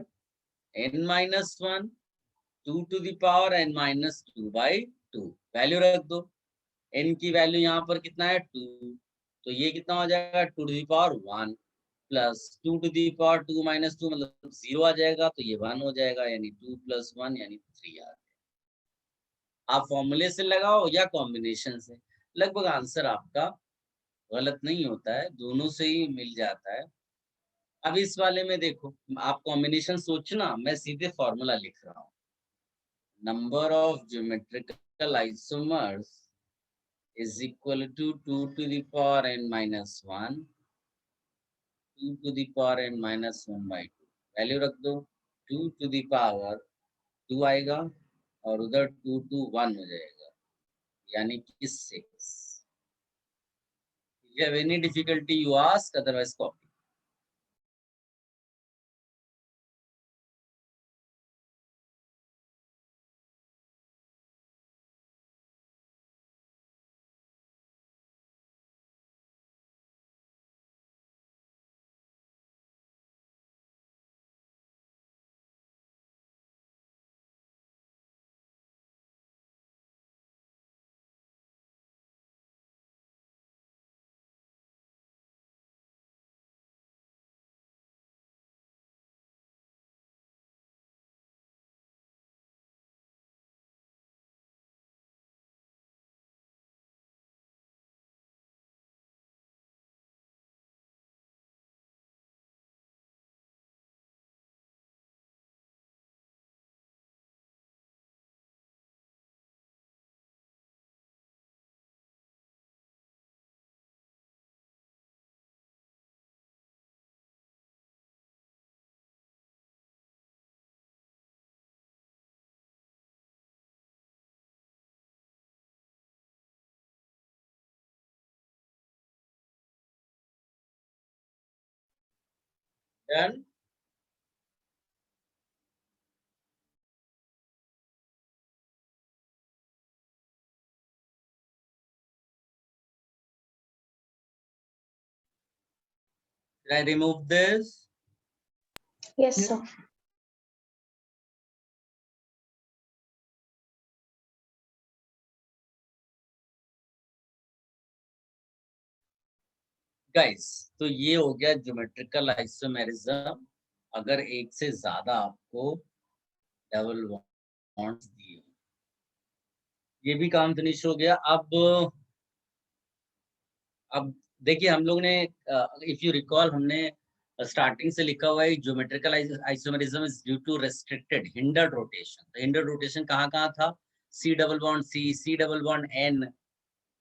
n minus 1, 2 to the power n minus 2 by 2, value रख दो। n की वैल्यू यहाँ पर कितना है 2, तो ये कितना हो जाएगा 2 to the power 1 plus 2 to the power 2 minus 2 मतलब 0 आ जाएगा, तो ये 1 हो जाएगा, यानी 2 plus 1 यानी 3 आ जाएगा। आप फॉर्मूले से लगाओ या कॉम्बिनेशन से, लगभग आंसर आपका गलत नहीं होता है, दोनों से ही मिल जाता है। अब इस वाले में देखो, आप कॉम्बिनेशन सोचना, मैं सीधे फॉर्मूला लिख रहा हूँ, number of geometrical isomers is equal to 2 to the power n minus 1, 2 to the power n minus 1 by 2, value रख दो 2 to the power 2 आएगा और उधर 2 2 1 हो जाएगा, यानी कि 6. If you have any difficulty, you ask, otherwise copy. Done. Should I remove this? Yes, sir. Guys, तो ये हो गया ज्योमेट्रिकल आइसोमेरिज्म. अगर एक से ज्यादा आपको डबल बॉन्ड्स दिए, ये भी काम फिनिश हो गया. अब देखिए हम लोग ने, इफ यू रिकॉल, हमने स्टार्टिंग से लिखा हुआ है geometrical isomerism is due to restricted hindered rotation. तो हिंडर्ड रोटेशन कहाँ कहाँ था? C double bond C, C double bond N,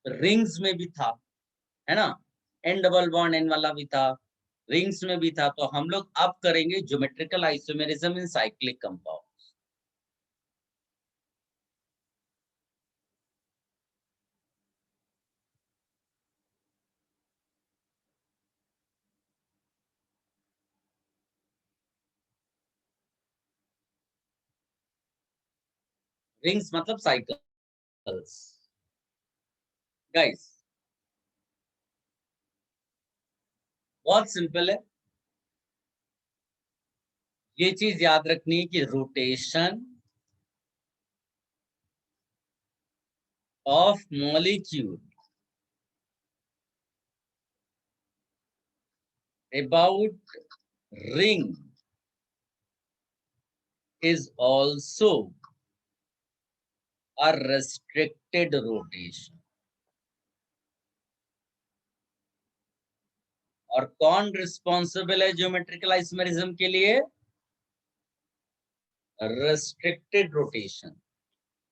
rings में भी था, है ना. एन डबल बॉन्ड एन वाला भी था, रिंग्स में भी था. तो हम लोग अब करेंगे geometrical isomerism in cyclic compound. Rings मतलब साइकिल्स. गाइस, बहुत सिंपल है. ये चीज याद रखनी है कि rotation of molecule about ring is also a restricted rotation. और कौन रिस्पॉन्सिबल है ज्योमेट्रिकल आइसोमेरिज्म के लिए? Restricted rotation.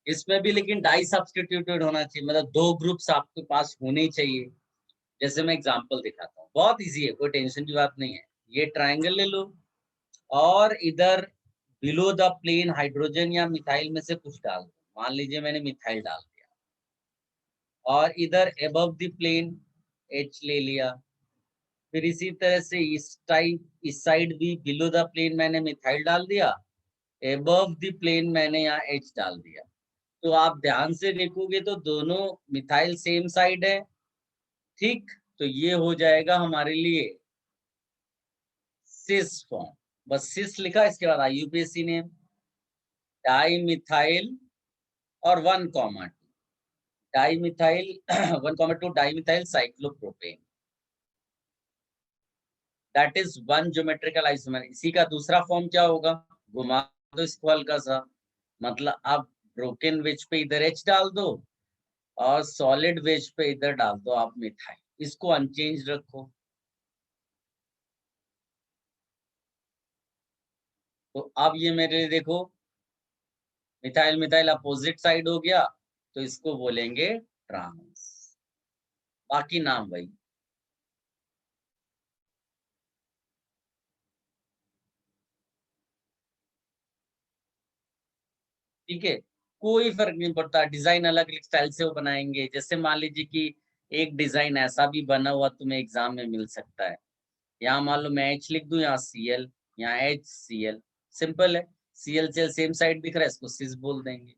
इसमें भी लेकिन डाई सब्स्टिट्यूटेड होना चाहिए, मतलब 2 ग्रुप्स आपके पास होने चाहिए. जैसे मैं एग्जांपल दिखाता हूँ, बहुत इजी है, कोई टेंशन की बात नहीं है. ये ट्रायंगल ले लो और इधर बिलो द प्लेन हाइड्रोजन या मिथाइल में से कुछ डाल दो. मान लीजिए मैंने मिथाइल डाल दिया. और इधर अबव द प्लेन H ले लिया. फिर इसी तरह से इस साइड भी बिलो द प्लेन मैंने मिथाइल डाल दिया, अबव द प्लेन मैंने यहाँ H डाल दिया. तो आप ध्यान से देखोगे तो दोनों मिथाइल सेम साइड है, ठीक. तो ये हो जाएगा हमारे लिए सिस फॉर्म. बस सिस लिखा, इसके बाद IUPAC नेम डाई मिथाइल और 1,2 di methyl 1,2 di methyl cyclopropane. That is one geometrical isomer. इसी का दूसरा फॉर्म क्या होगा? घुमा दो इसको हल्का सा, मतलब आप ब्रोकन वेज पे इधर H डाल दो और सॉलिड वेज पे इधर डाल दो आप मिथाइल. इसको अनचेंज रखो. तो अब ये मेरे लिए देखो, मिथाइल मिथाइल अपोजिट साइड हो गया, तो इसको बोलेंगे ट्रांस. बाकी नाम वही. ठीक है, कोई फर्क नहीं पड़ता, डिजाइन अलग अलग स्टाइल से वो बनाएंगे। जैसे मान लीजिए कि एक डिजाइन ऐसा भी बना हुआ तुम्हें एग्जाम में मिल सकता है, यहाँ मान लो मैं एच लिख दूं, यहाँ CL, यहाँ HCL, सिंपल है। CL सेम साइड दिख रहा है, इसको सिस बोल देंगे।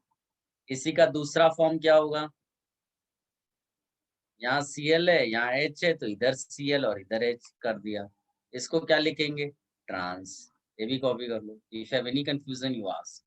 इसी का दूसरा फॉर्म क्या होगा, यहाँ CL है, यहाँ H है, तो इधर CL और इधर H कर दिया। इसको क्या लिखेंगे, ट्रांस। ये भी कॉपी कर लो। If have any confusion you ask.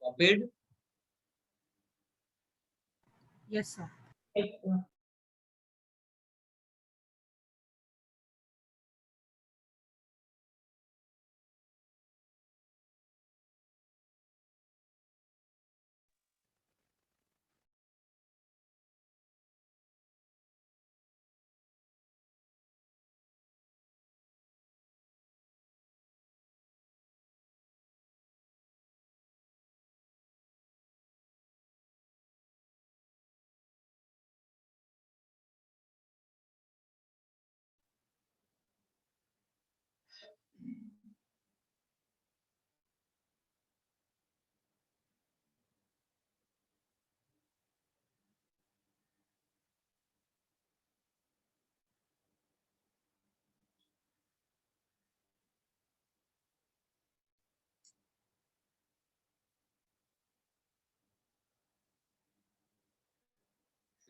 Copied. Yes, sir. Yes, sir.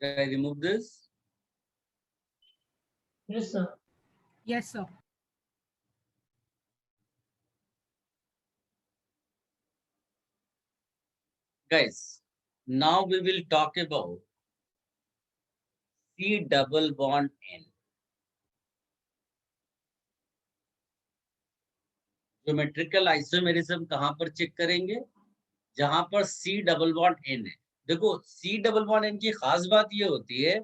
Should I remove this? Yes, sir. Yes, sir. Guys, now we will talk about C double bond N. Geometrical isomerism कहां पर check करेंगे, जहां पर C double bond N है। देखो C double bond N की खास बात ये होती है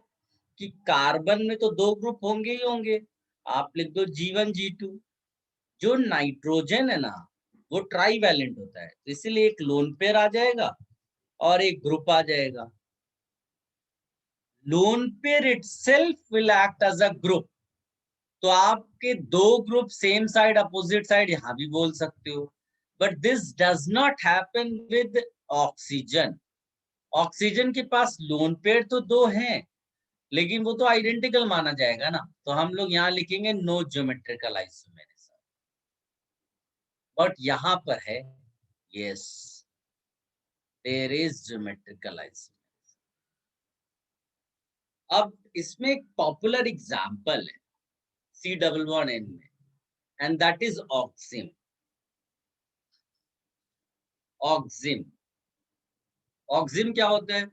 कि कार्बन में तो दो ग्रुप होंगे ही होंगे। आप लिख दो G1 G2। जो नाइट्रोजन है ना, वो ट्राईवैलेंट होता है, तो इसीलिए एक लोन पेयर आ जाएगा और एक ग्रुप आ जाएगा। Lone pair itself will act as a group. तो आपके दो group same side opposite side यहां भी बोल सकते हो, but this does not happen with oxygen. Oxygen के पास लोन पेयर तो दो हैं, लेकिन वो तो आइडेंटिकल माना जाएगा ना, तो हम लोग यहाँ लिखेंगे नो ज्योमेट्रिकल आइसोमेरिज्म। बट यहां पर है yes, there is geometrical isomerism. अब इसमें एक पॉपुलर एग्जांपल है C डबल बॉन्ड N में, and that is oxime. Oxime, oxime क्या होता है,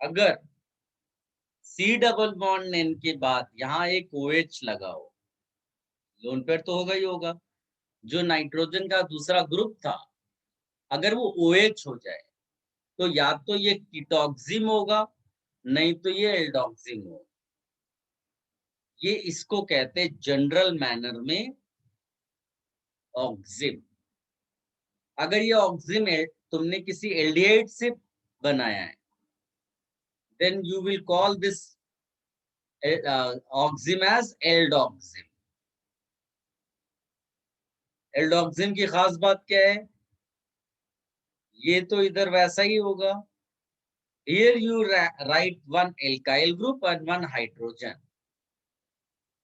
अगर C डबल बॉन्ड N के बाद यहाँ एक OH लगा हो, लोन पेयर तो होगा ही होगा। जो नाइट्रोजन का दूसरा ग्रुप था, अगर वो OH हो जाए तो या तो ये कीटोक्सिम होगा, नहीं तो ये एल्डोक्सिम होगा। ये इसको कहते हैं जनरल मैनर में ऑक्सिम। अगर ये ऑक्सिम तुमने किसी एल्डिहाइड से बनाया है, then you will call this oxim as aldoxim. एल्डोक्सिन की खास बात क्या है? ये तो इधर वैसा ही होगा। Here you write one alkyl group and one hydrogen,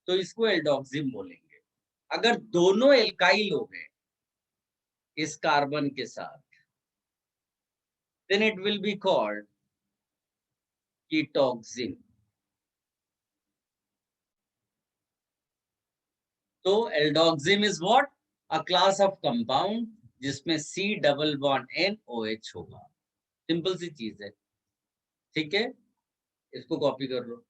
तो इसको एल्डोक्सिन बोलेंगे। अगर दोनों एल्काइल हो गए इस कार्बन के साथ, then it will be called ketoxime. तो aldoxime is what? A class of compound जिसमें C डबल बॉन्ड NOH होगा। सिंपल सी चीज है, ठीक है? इसको कॉपी कर लो।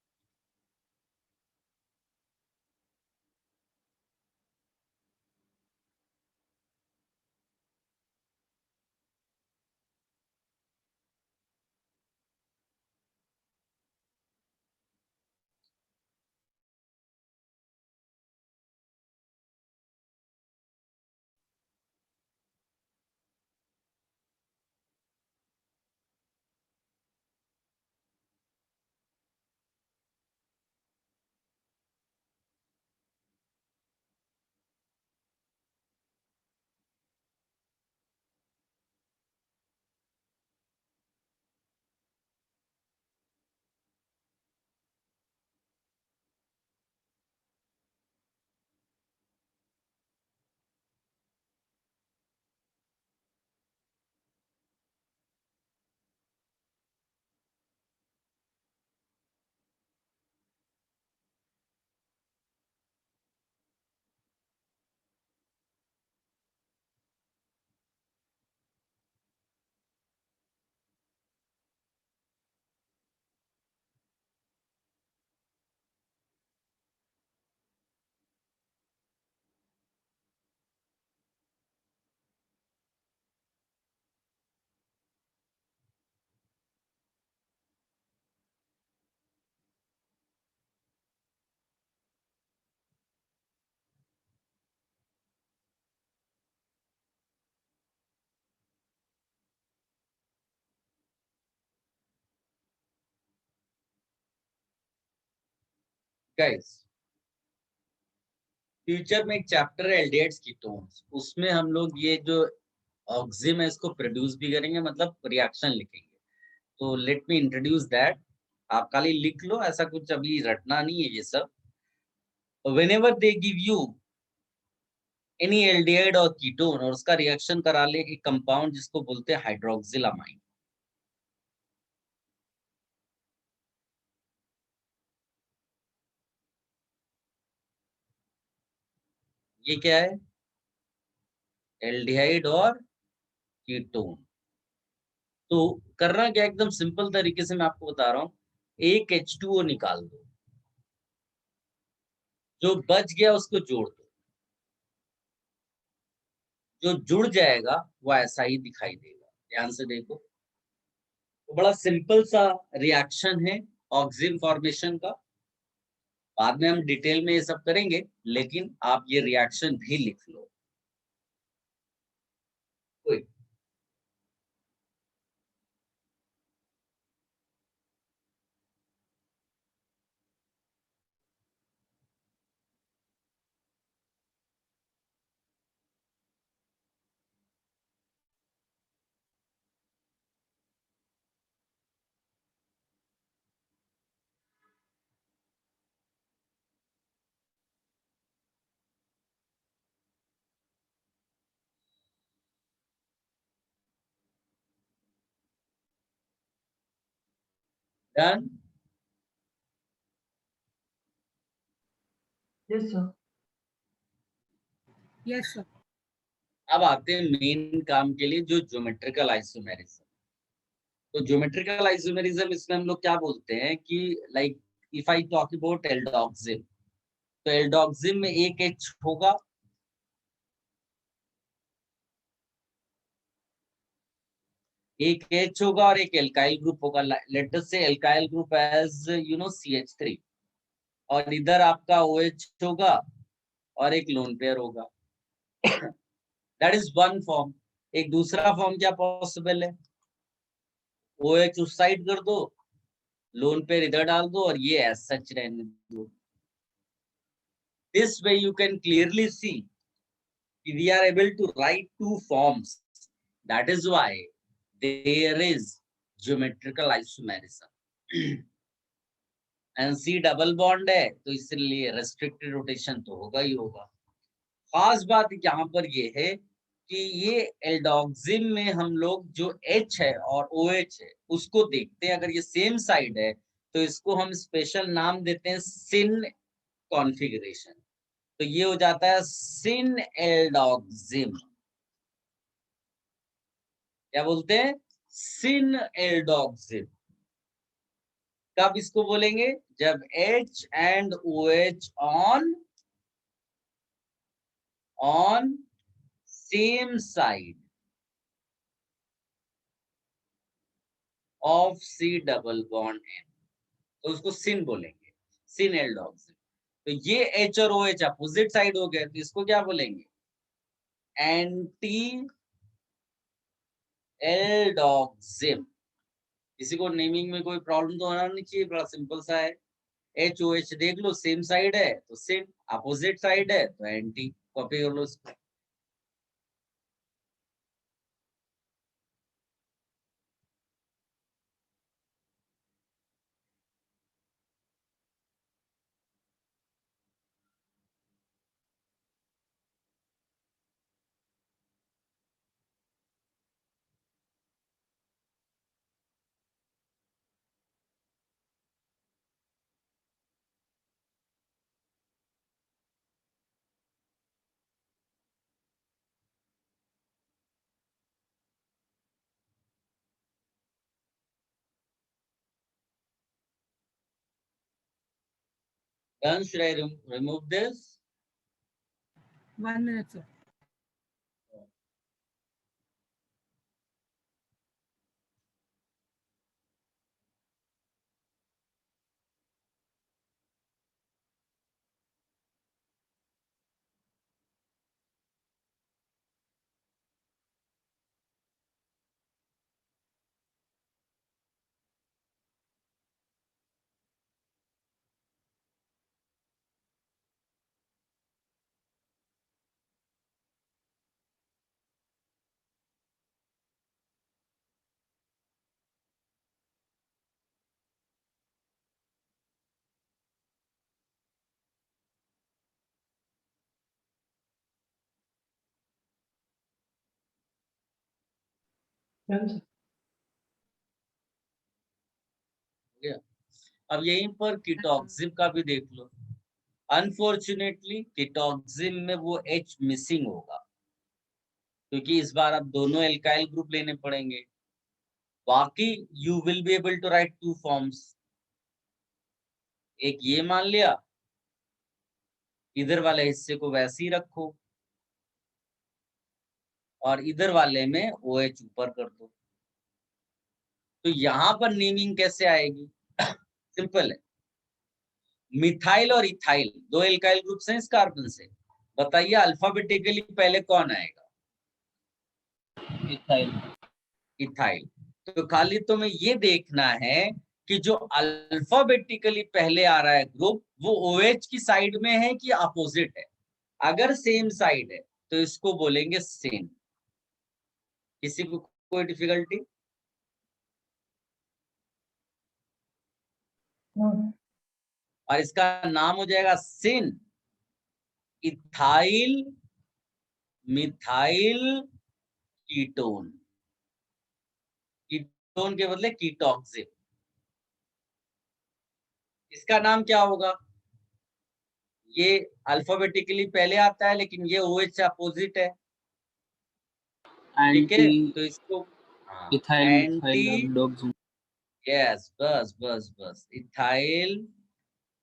गाइस, फ्यूचर में एक चैप्टर है एल्डिहाइड्स कीटोन्स, उसमें हम लोग ये जो ऑक्सिम है इसको प्रोड्यूस भी करेंगे, मतलब रिएक्शन लिखेंगे। तो लेट मी इंट्रोड्यूस दैट। आप खाली लिख लो, ऐसा कुछ अभी रटना नहीं है ये सब। Whenever they give you any aldehyde और कीटोन और उसका रिएक्शन करा ले एक कंपाउंड जिसको बोलते हैं हाइड्रोक्सिलामाइन। ये क्या है? एल्डिहाइड और कीटोन। तो करना क्या, एकदम सिंपल तरीके से मैं आपको बता रहा हूँ। एक H2O निकाल दो, जो बच गया उसको जोड़ दो, जो जुड़ जाएगा वो ऐसा ही दिखाई देगा। ध्यान से देखो, तो बड़ा सिंपल सा रिएक्शन है ऑक्सिन फॉर्मेशन का। बाद में हम डिटेल में ये सब करेंगे, लेकिन आप ये रिएक्शन भी लिख लो। कोई done? Yes, sir. Yes, sir. अब आते हैं मेन काम के लिए, जो ज्योमेट्रिकल आइसोमेरिज्म। तो ज्योमेट्रिकल आइसोमेरिज्म इसमें हम लोग क्या बोलते हैं कि like if I talk about aldoxime, तो एल्डोक्सिन में एक H होगा, एक H होगा और एक एल्काइल ग्रुप होगा। लेट अस से एल्काइल ग्रुप एज CH3, और इधर आपका OH होगा और एक लोन पेयर होगा। That is one form. एक दूसरा फॉर्म क्या पॉसिबल है? OH उस साइड कर दो, लोन पेयर इधर डाल दो और ये एज सच रहने दो। This way you can clearly see We are able to write two forms. That is why there is geometrical isomerism. And C double bond है तो इसलिए रेस्ट्रिक्टेड रोटेशन तो होगा ही होगा। खास बात यहाँ पर ये है कि ये एल्डोक्सिम में हम लोग जो H है और OH है उसको देखते हैं। अगर ये सेम साइड है तो इसको हम स्पेशल नाम देते हैं सिन कॉन्फ़िगरेशन। तो ये हो जाता है सिन एल्डोक्सिम। क्या बोलते हैं? सिन एल्डोक्सिम। कब इसको बोलेंगे? जब H and OH on same side of C double bond N, तो उसको सिन बोलेंगे, सिन एल्डोक्सिम। तो ये H और OH अपोजिट साइड हो गए तो इसको क्या बोलेंगे? एंटी एल्डोक्सिम। किसी को नेमिंग में कोई प्रॉब्लम तो होना नहीं चाहिए, बड़ा सिंपल सा है। H OH देख लो, सेम साइड है तो सिन, अपोजिट साइड है तो एंटी। कॉपी कर लो इसको। Then should I remove this? 1 minute, sir. Done, sir. गया। अब यहीं पर कीटोक्सिम का भी देख लो। अनफॉर्चुनेटली कीटोक्सिम में वो H मिसिंग होगा, क्योंकि इस बार अब दोनों एल्काइल ग्रुप लेने पड़ेंगे। बाकी you will be able to write two forms. एक ये मान लिया, इधर वाले हिस्से को वैसे ही रखो और इधर वाले में OH ऊपर कर दो। तो यहाँ पर नेमिंग कैसे आएगी? सिंपल है। मिथाइल और इथाइल दो एल्काइल ग्रुप्स हैं इस कार्बन से। बताइए अल्फाबेटिकली पहले कौन आएगा? इथाइल। इथाइल। तो खाली तुम्हें ये देखना है कि जो अल्फाबेटिकली पहले आ रहा है ग्रुप वो OH की साइड में है कि अपोजिट है। अगर सेम साइड है तो इसको बोलेंगे सेम। किसी को कोई डिफिकल्टी? No. और इसका नाम हो जाएगा सिन इथाइल मिथाइल कीटोन। कीटोन के बदले कीटोक्सिम। इसका नाम क्या होगा? ये अल्फाबेटिकली पहले आता है लेकिन ये OH से अपोजिट है। ठीक है, एंटी तो इसको इथाइल एंटी, मिथाइल एल्डोक्सिम। यस, बस बस बस, इथाइल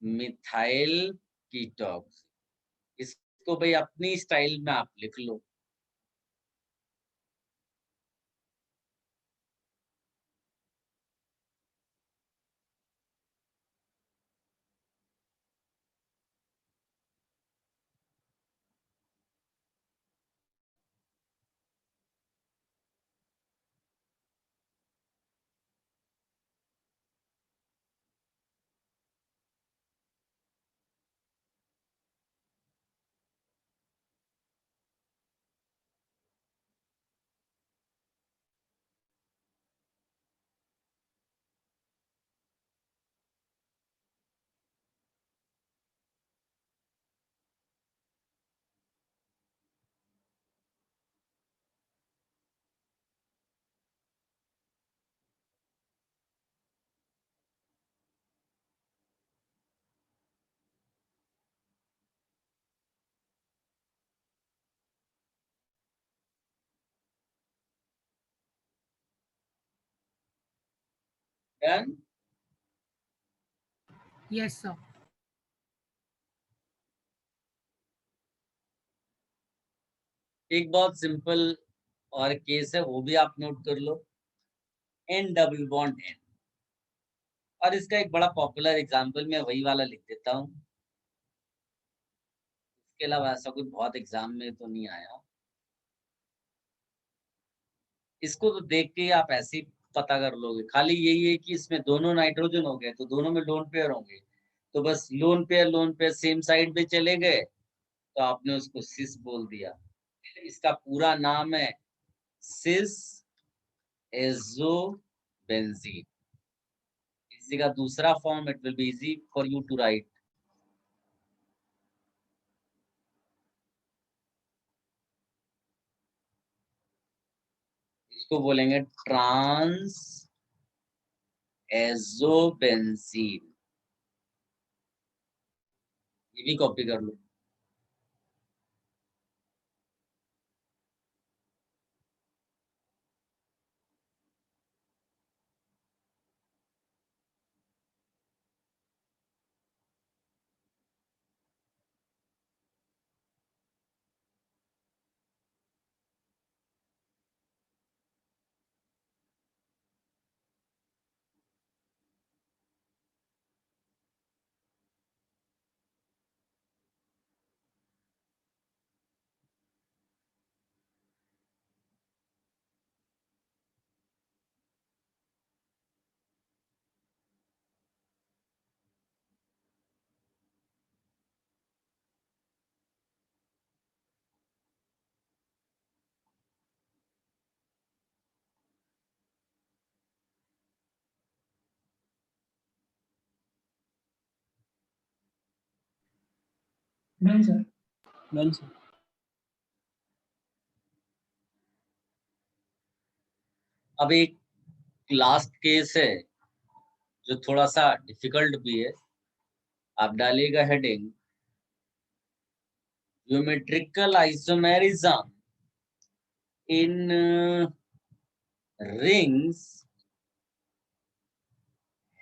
मिथाइल कीटोक्स। इसको भाई अपनी स्टाइल में आप लिख लो। डन। Yes, sir. एक बहुत सिंपल और केस है, वो भी आप नोट कर लो, एन डबल बॉन्ड एन। और इसका एक बड़ा पॉपुलर एग्जांपल मैं वही वाला लिख देता हूँ, इसके अलावा ऐसा कुछ बहुत एग्जाम में तो नहीं आया। इसको तो देख के ही आप ऐसे ही पता कर लोगे, खाली यही है कि इसमें दोनों नाइट्रोजन हो गए तो दोनों में लोन पेयर होंगे, तो बस लोन पेयर सेम साइड पे चले गए तो आपने उसको सिस बोल दिया। इसका पूरा नाम है सिस एज़ोबेंजीन। इसी का दूसरा form, it will be easy for you to write. इसको बोलेंगे ट्रांस एज़ोबेंजीन। ये भी कॉपी कर लो। Done, sir. Done sir. अब एक लास्ट केस है जो थोड़ा सा डिफिकल्ट भी है। आप डालिएगा heading geometrical isomerism in rings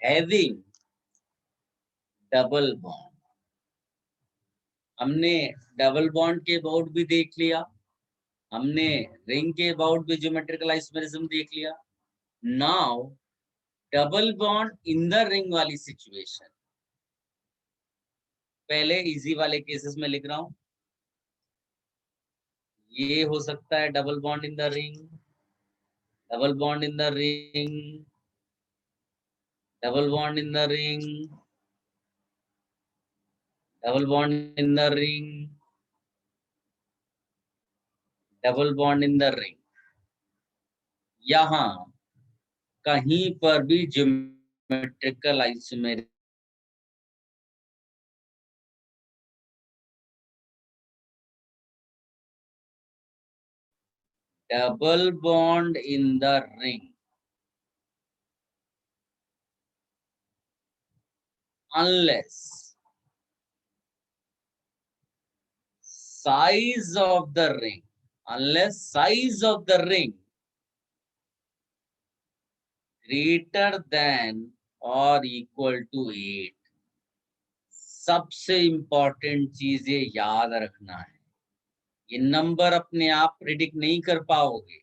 having double bond. हमने डबल बॉन्ड के अबाउट भी देख लिया, हमने रिंग के अबाउट भी ज्योमेट्रिकल आइसोमेरिज्म देख लिया। Now double bond in the ring वाली सिचुएशन, पहले इजी वाले केसेस में लिख रहा हूं। ये हो सकता है double bond in the ring, double bond in the ring, double bond in the ring, double bond in the ring, double bond in the ring. यहां कहीं पर भी geometrical isomerism double bond in the ring unless size of the ring greater than or equal to 8। सबसे important चीज ये याद रखना है, ये नंबर अपने आप प्रिडिक्ट नहीं कर पाओगे,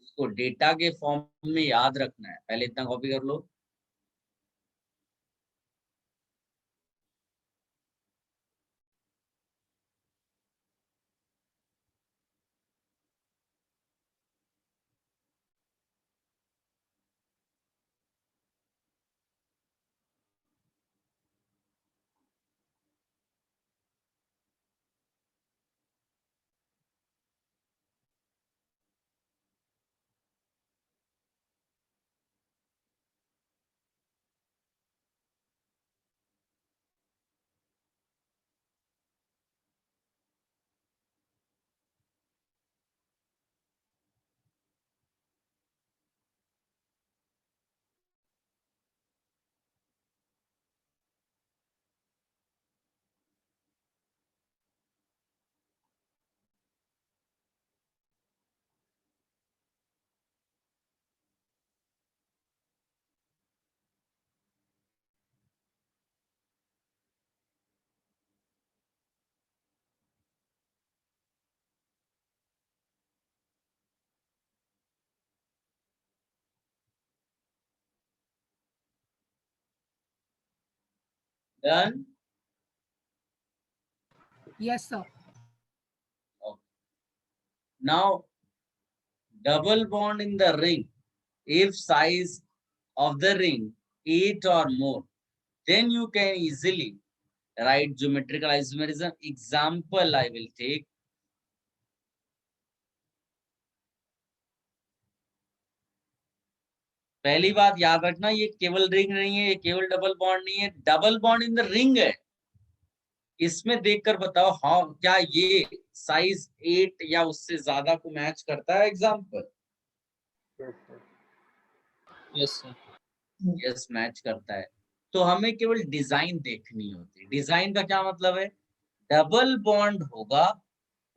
इसको डेटा के फॉर्म में याद रखना है। पहले इतना कॉपी कर लो। Done? Yes, sir. Okay. Now, double bond in the ring, if size of the ring 8 or more, then you can easily write geometrical isomerism. Example I will take. पहली बात याद रखना, ये केवल रिंग नहीं है, ये केवल डबल बॉन्ड नहीं है, double bond in the ring है। इसमें देखकर बताओ हाँ क्या ये साइज 8 या उससे ज्यादा को मैच करता है। Example, yes sir. Yes sir. Yes match करता है। तो हमें केवल डिजाइन देखनी होती है। डिजाइन का क्या मतलब है? डबल बॉन्ड होगा,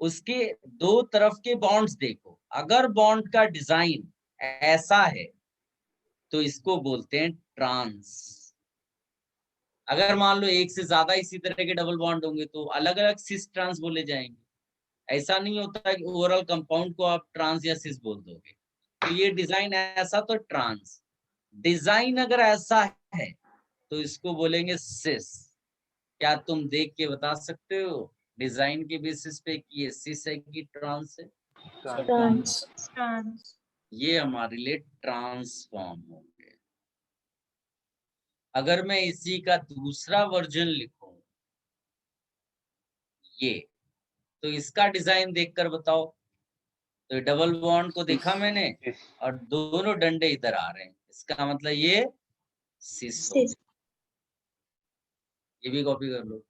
उसके दो तरफ के बॉन्ड्स देखो, अगर बॉन्ड का डिजाइन ऐसा है तो इसको बोलते हैं ट्रांस। अगर मान लो एक से ज्यादा इसी तरह के डबल बॉन्ड होंगे तो अलग अलग सिस ट्रांस बोले जाएंगे। ऐसा नहीं होता कि ओवरऑल कंपाउंड को आप ट्रांस या सिस बोल दोगे। तो ये डिजाइन ऐसा तो ट्रांस, डिजाइन अगर ऐसा है तो इसको बोलेंगे सिस। क्या तुम देख के बता सकते हो डिजाइन के बेसिस पे कि ये सिस है कि ट्रांस है? ट्रांस। Trans. ये हमारे लिए ट्रांसफॉर्म हो गए। अगर मैं इसी का दूसरा वर्जन लिखूं ये, तो इसका डिजाइन देखकर बताओ। तो डबल बॉन्ड को देखा मैंने और दोनों डंडे इधर आ रहे हैं, इसका मतलब ये सिस हो। सिस। ये भी कॉपी कर लो।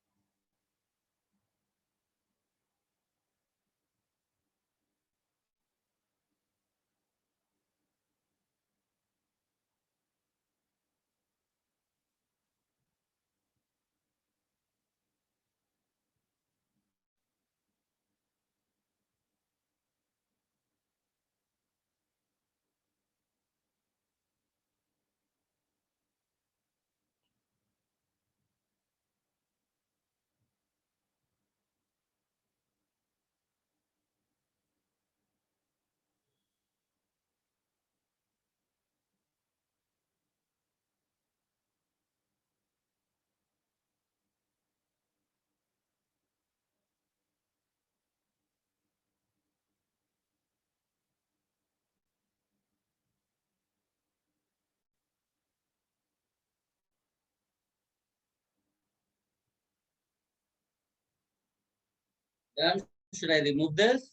Then should I remove this?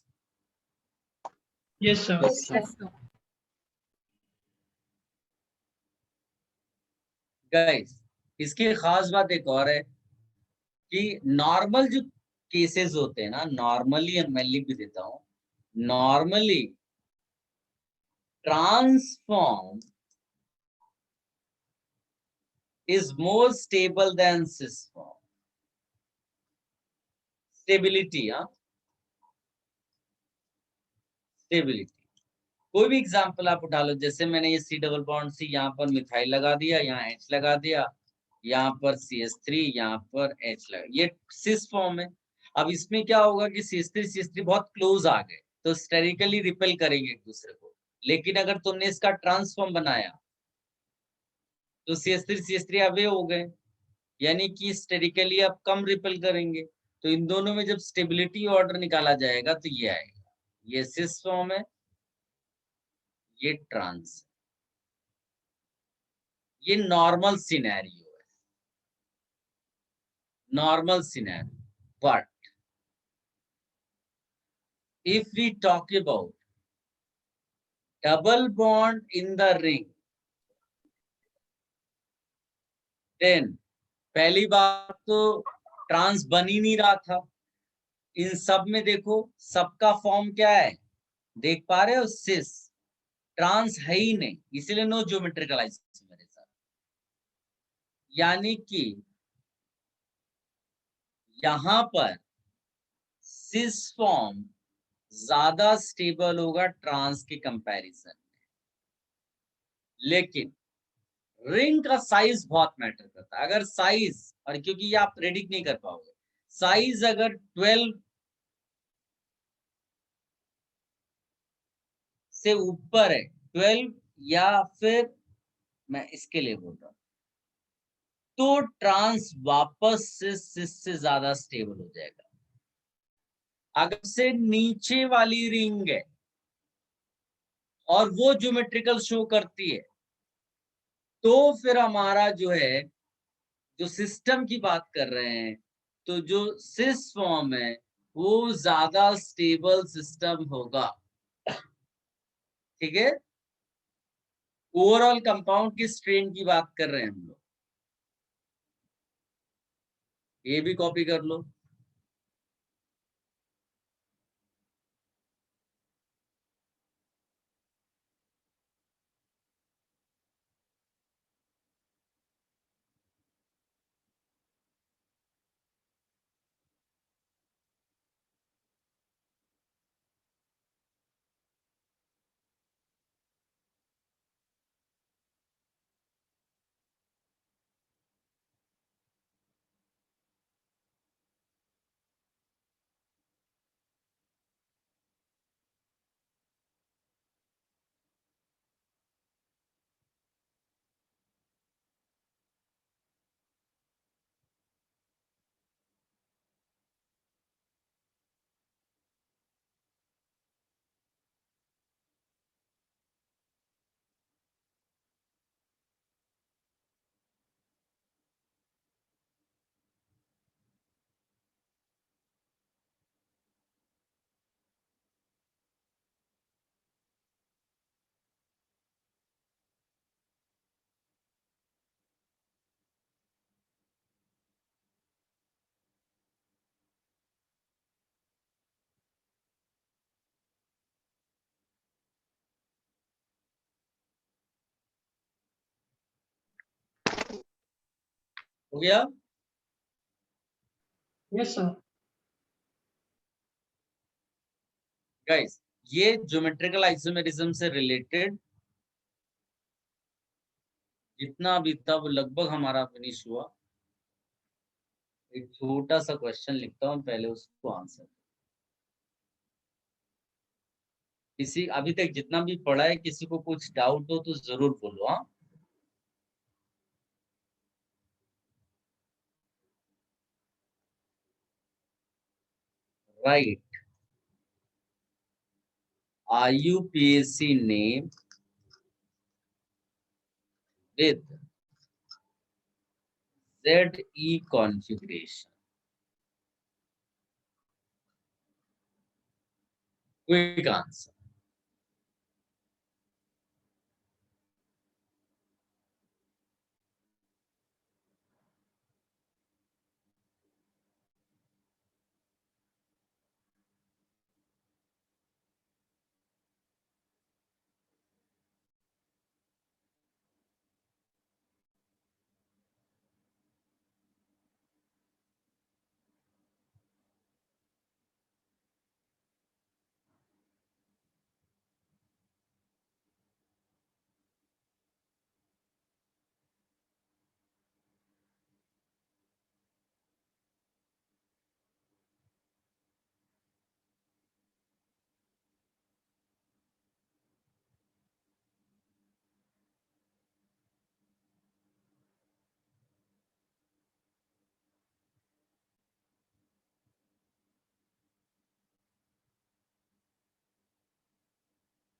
Yes, sir. Yes, sir. Yes, sir. Guys, इसकी खास बात एक और है कि नॉर्मल जो केसेस होते हैं ना, नॉर्मली मैं लिख भी देता हूं, normally transform is more stable than cis form. Stability, हाँ, स्टेबिलिटी। कोई भी एग्जांपल आप उठा लो, जैसे मैंने ये C डबल बॉन्ड C यहाँ पर मिथाइल लगा दिया, यहाँ H लगा दिया, यहाँ पर CH3, यहाँ पर H लगा, ये सिस फॉर्म है। अब इसमें क्या होगा कि CH3 बहुत क्लोज आ गए तो स्टेरिकली रिपेल करेंगे एक दूसरे को। लेकिन अगर तुमने इसका ट्रांसफॉर्म बनाया तो CH3 अवे हो गए, यानी कि स्टेरिकली अब कम रिपेल करेंगे। तो इन दोनों में जब स्टेबिलिटी ऑर्डर निकाला जाएगा तो ये आएगा, ये सिस फॉर्म है, ये ट्रांस। ये नॉर्मल सिनेरियो है, normal scenario. But if we talk about double bond in the ring, then पहली बात तो ट्रांस बन ही नहीं रहा था। इन सब में देखो सबका फॉर्म क्या है, देख पा रहे हो, सिस। ट्रांस है ही नहीं, इसीलिए नो ज्योमेट्रिकल आइसोमेरिज्म। यानी कि यहां पर सिस फॉर्म ज्यादा स्टेबल होगा ट्रांस के कंपैरिजन में। लेकिन रिंग का साइज बहुत मैटर करता है। अगर साइज, और क्योंकि ये आप प्रेडिक्ट नहीं कर पाओगे, साइज अगर 12 से ऊपर है, 12 या फिर मैं इसके लिए बोल रहा हूं तो ट्रांस वापस से सिस से ज्यादा स्टेबल हो जाएगा। अगर से नीचे वाली रिंग है और वो ज्योमेट्रिकल शो करती है, तो फिर हमारा जो है, जो सिस्टम की बात कर रहे हैं, तो जो सिस फॉर्म है वो ज्यादा स्टेबल सिस्टम होगा। ठीक है, ओवरऑल कंपाउंड की स्ट्रेन की बात कर रहे हैं हम लोग। ये भी कॉपी कर लो। हो गया? Yes, sir. गाइस, ये ज्योमेट्रिकल आइसोमेरिज्म से रिलेटेड जितना भी था वो लगभग हमारा फिनिश हुआ। एक छोटा सा क्वेश्चन लिखता हूँ, पहले उसको आंसर। किसी अभी तक जितना भी पढ़ा है, किसी को कुछ डाउट हो तो जरूर बोलो। हाँ, right. IUPAC name with ZE configuration. Quick answer.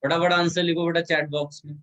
फटाफट आंसर लिखो बेटा चैट बॉक्स में।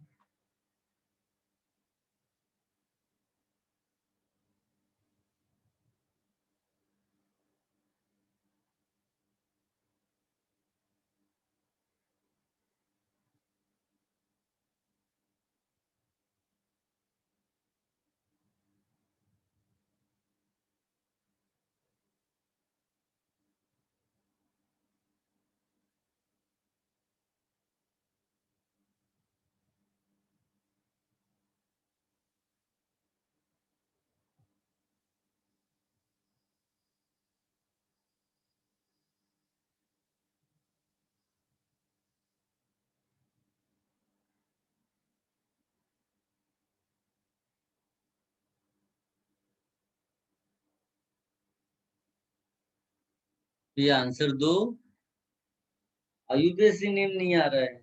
ये आंसर दो। IUPAC नेम नहीं आ रहा है।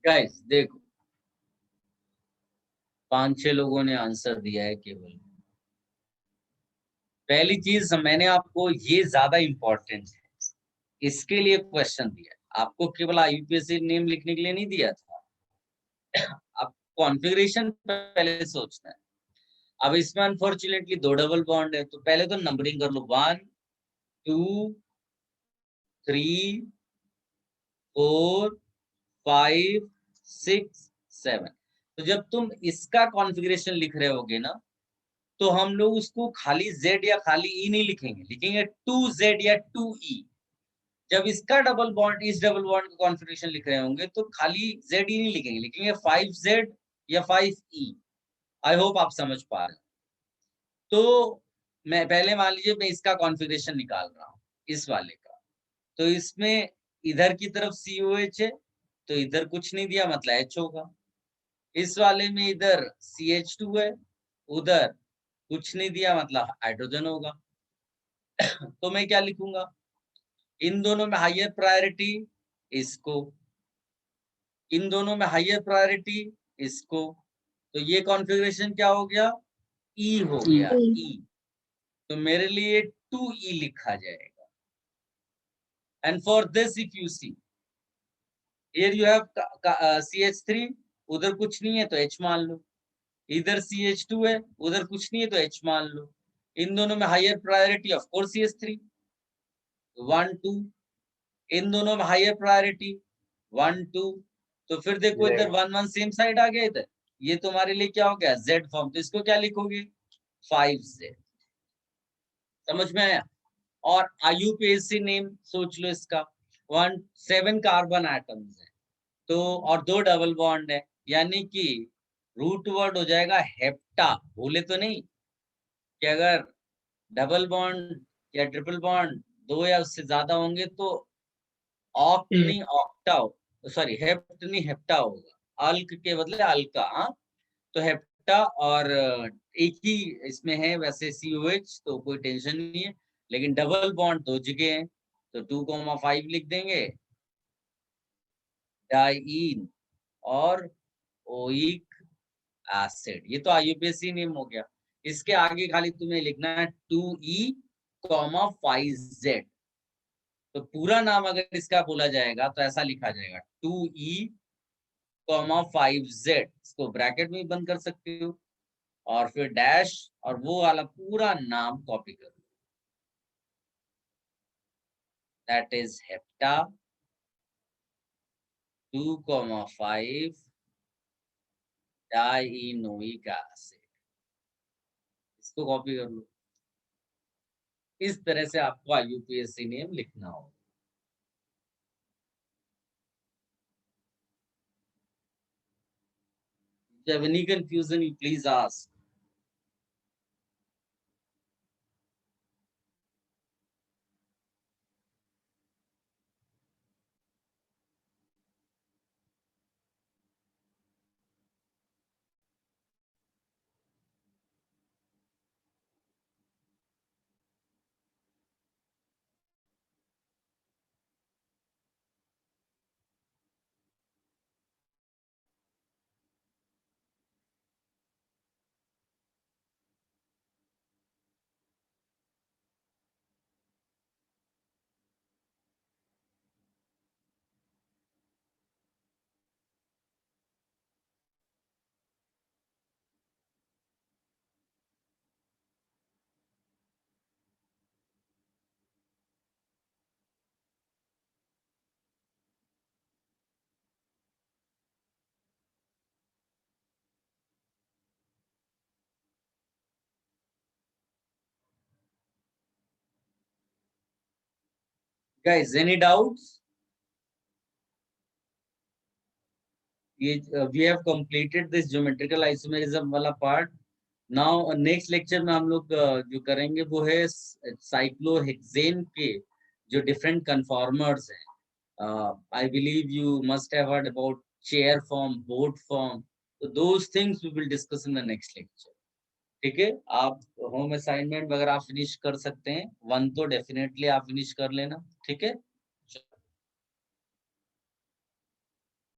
गाइस देखो 5-6 लोगों ने आंसर दिया है केवल। पहली चीज मैंने आपको ये ज्यादा इंपॉर्टेंट है, इसके लिए क्वेश्चन दिया है, आपको केवल आईयूपीएसी नेम लिखने के लिए नहीं दिया था, आप कॉन्फ़िगरेशन पहले सोचना है। अब इसमें अनफॉर्चुनेटली 2 डबल बॉन्ड है, तो पहले तो नंबरिंग कर लो 1 2 3 4 5 6 7। तो जब तुम इसका कॉन्फ़िगरेशन लिख रहे होगे ना, तो हम लोग उसको खाली Z या खाली E नहीं लिखेंगे, लिखेंगे 2Z या 2E। जब इसका डबल बॉन्ड, इस डबल बॉन्ड का कॉन्फ़िगरेशन लिख रहे होंगे तो खाली ZE नहीं लिखेंगे, लिखेंगे 5Z या 5E। आई होप आप समझ पा रहे हैं। तो मैं पहले मान लीजिए मैं इसका कॉन्फ़िगरेशन निकाल रहा हूँ, इस वाले का। तो इसमें इधर की तरफ COH है, तो इधर कुछ नहीं दिया मतलब H होगा। इस वाले में इधर CH2 है, उधर कुछ नहीं दिया मतलब हाइड्रोजन होगा। तो मैं क्या लिखूंगा, इन दोनों में हायर प्रायोरिटी इसको, इन दोनों में हायर प्रायोरिटी इसको, तो ये कॉन्फ़िगरेशन क्या हो गया, E हो गया, E। तो मेरे लिए 2E लिखा जाएगा। And for this if you see here you have CH3, उधर कुछ नहीं है तो H मान लो, इधर CH2 है, उधर कुछ नहीं है तो H मान लो। इन दोनों में higher priority of course CH3 1 2, इन दोनों में हायर प्रायोरिटी 1 2। तो फिर देखो इधर 1 1 सेम साइड आ गया, इधर ये तुम्हारे लिए क्या हो गया Z फॉर्म, तो इसको क्या लिखोगे 5Z। समझ में आया। और IUPAC नेम सोच लो इसका, 7 कार्बन एटम्स है, तो और 2 डबल बॉन्ड है, यानी कि रूट वर्ड हो जाएगा हेप्टा। भूले तो नहीं कि अगर डबल बॉन्ड या ट्रिपल बॉन्ड 2 या उससे ज्यादा होंगे तो ऑक्ट नहीं ऑक्टा, सॉरी हेप्ट नहीं हेप्टा होगा, अल्क के बदले अल्का। हाँ, तो हेप्टा और एक ही इसमें है वैसे COH, तो कोई टेंशन नहीं है। लेकिन डबल बॉन्ड 2 जगह है, तो 2,5 लिख देंगे, डाइईन और ओइक एसिड। ये तो IUPAC नेम हो गया। इसके आगे खाली तुम्हें लिखना है 2E, 5Z। तो पूरा नाम अगर इसका बोला जाएगा तो ऐसा लिखा जाएगा 2E, 5Z। इसको ब्रैकेट में बंद कर सकते हो और फिर डैश और वो वाला पूरा नाम कॉपी कर लो, दैट इज हेप्टा 2,5 डाइनोइक एसिड। इसको कॉपी कर लो। इस तरह से आपको IUPAC नेम लिखना होगा। If you have any confusion, you please ask. Guys, any doubts? We have completed this geometrical isomerism वाला part. Now next lecture में हम लोग जो करेंगे वो है साइक्लोहेक्सेन के जो different conformers हैं. I believe you must have heard about chair form, board form. So those things we will discuss in the next lecture. ठीक है, आप होम असाइनमेंट वगैरह आप फिनिश कर सकते हैं, 1 तो डेफिनेटली आप फिनिश कर लेना, ठीक है।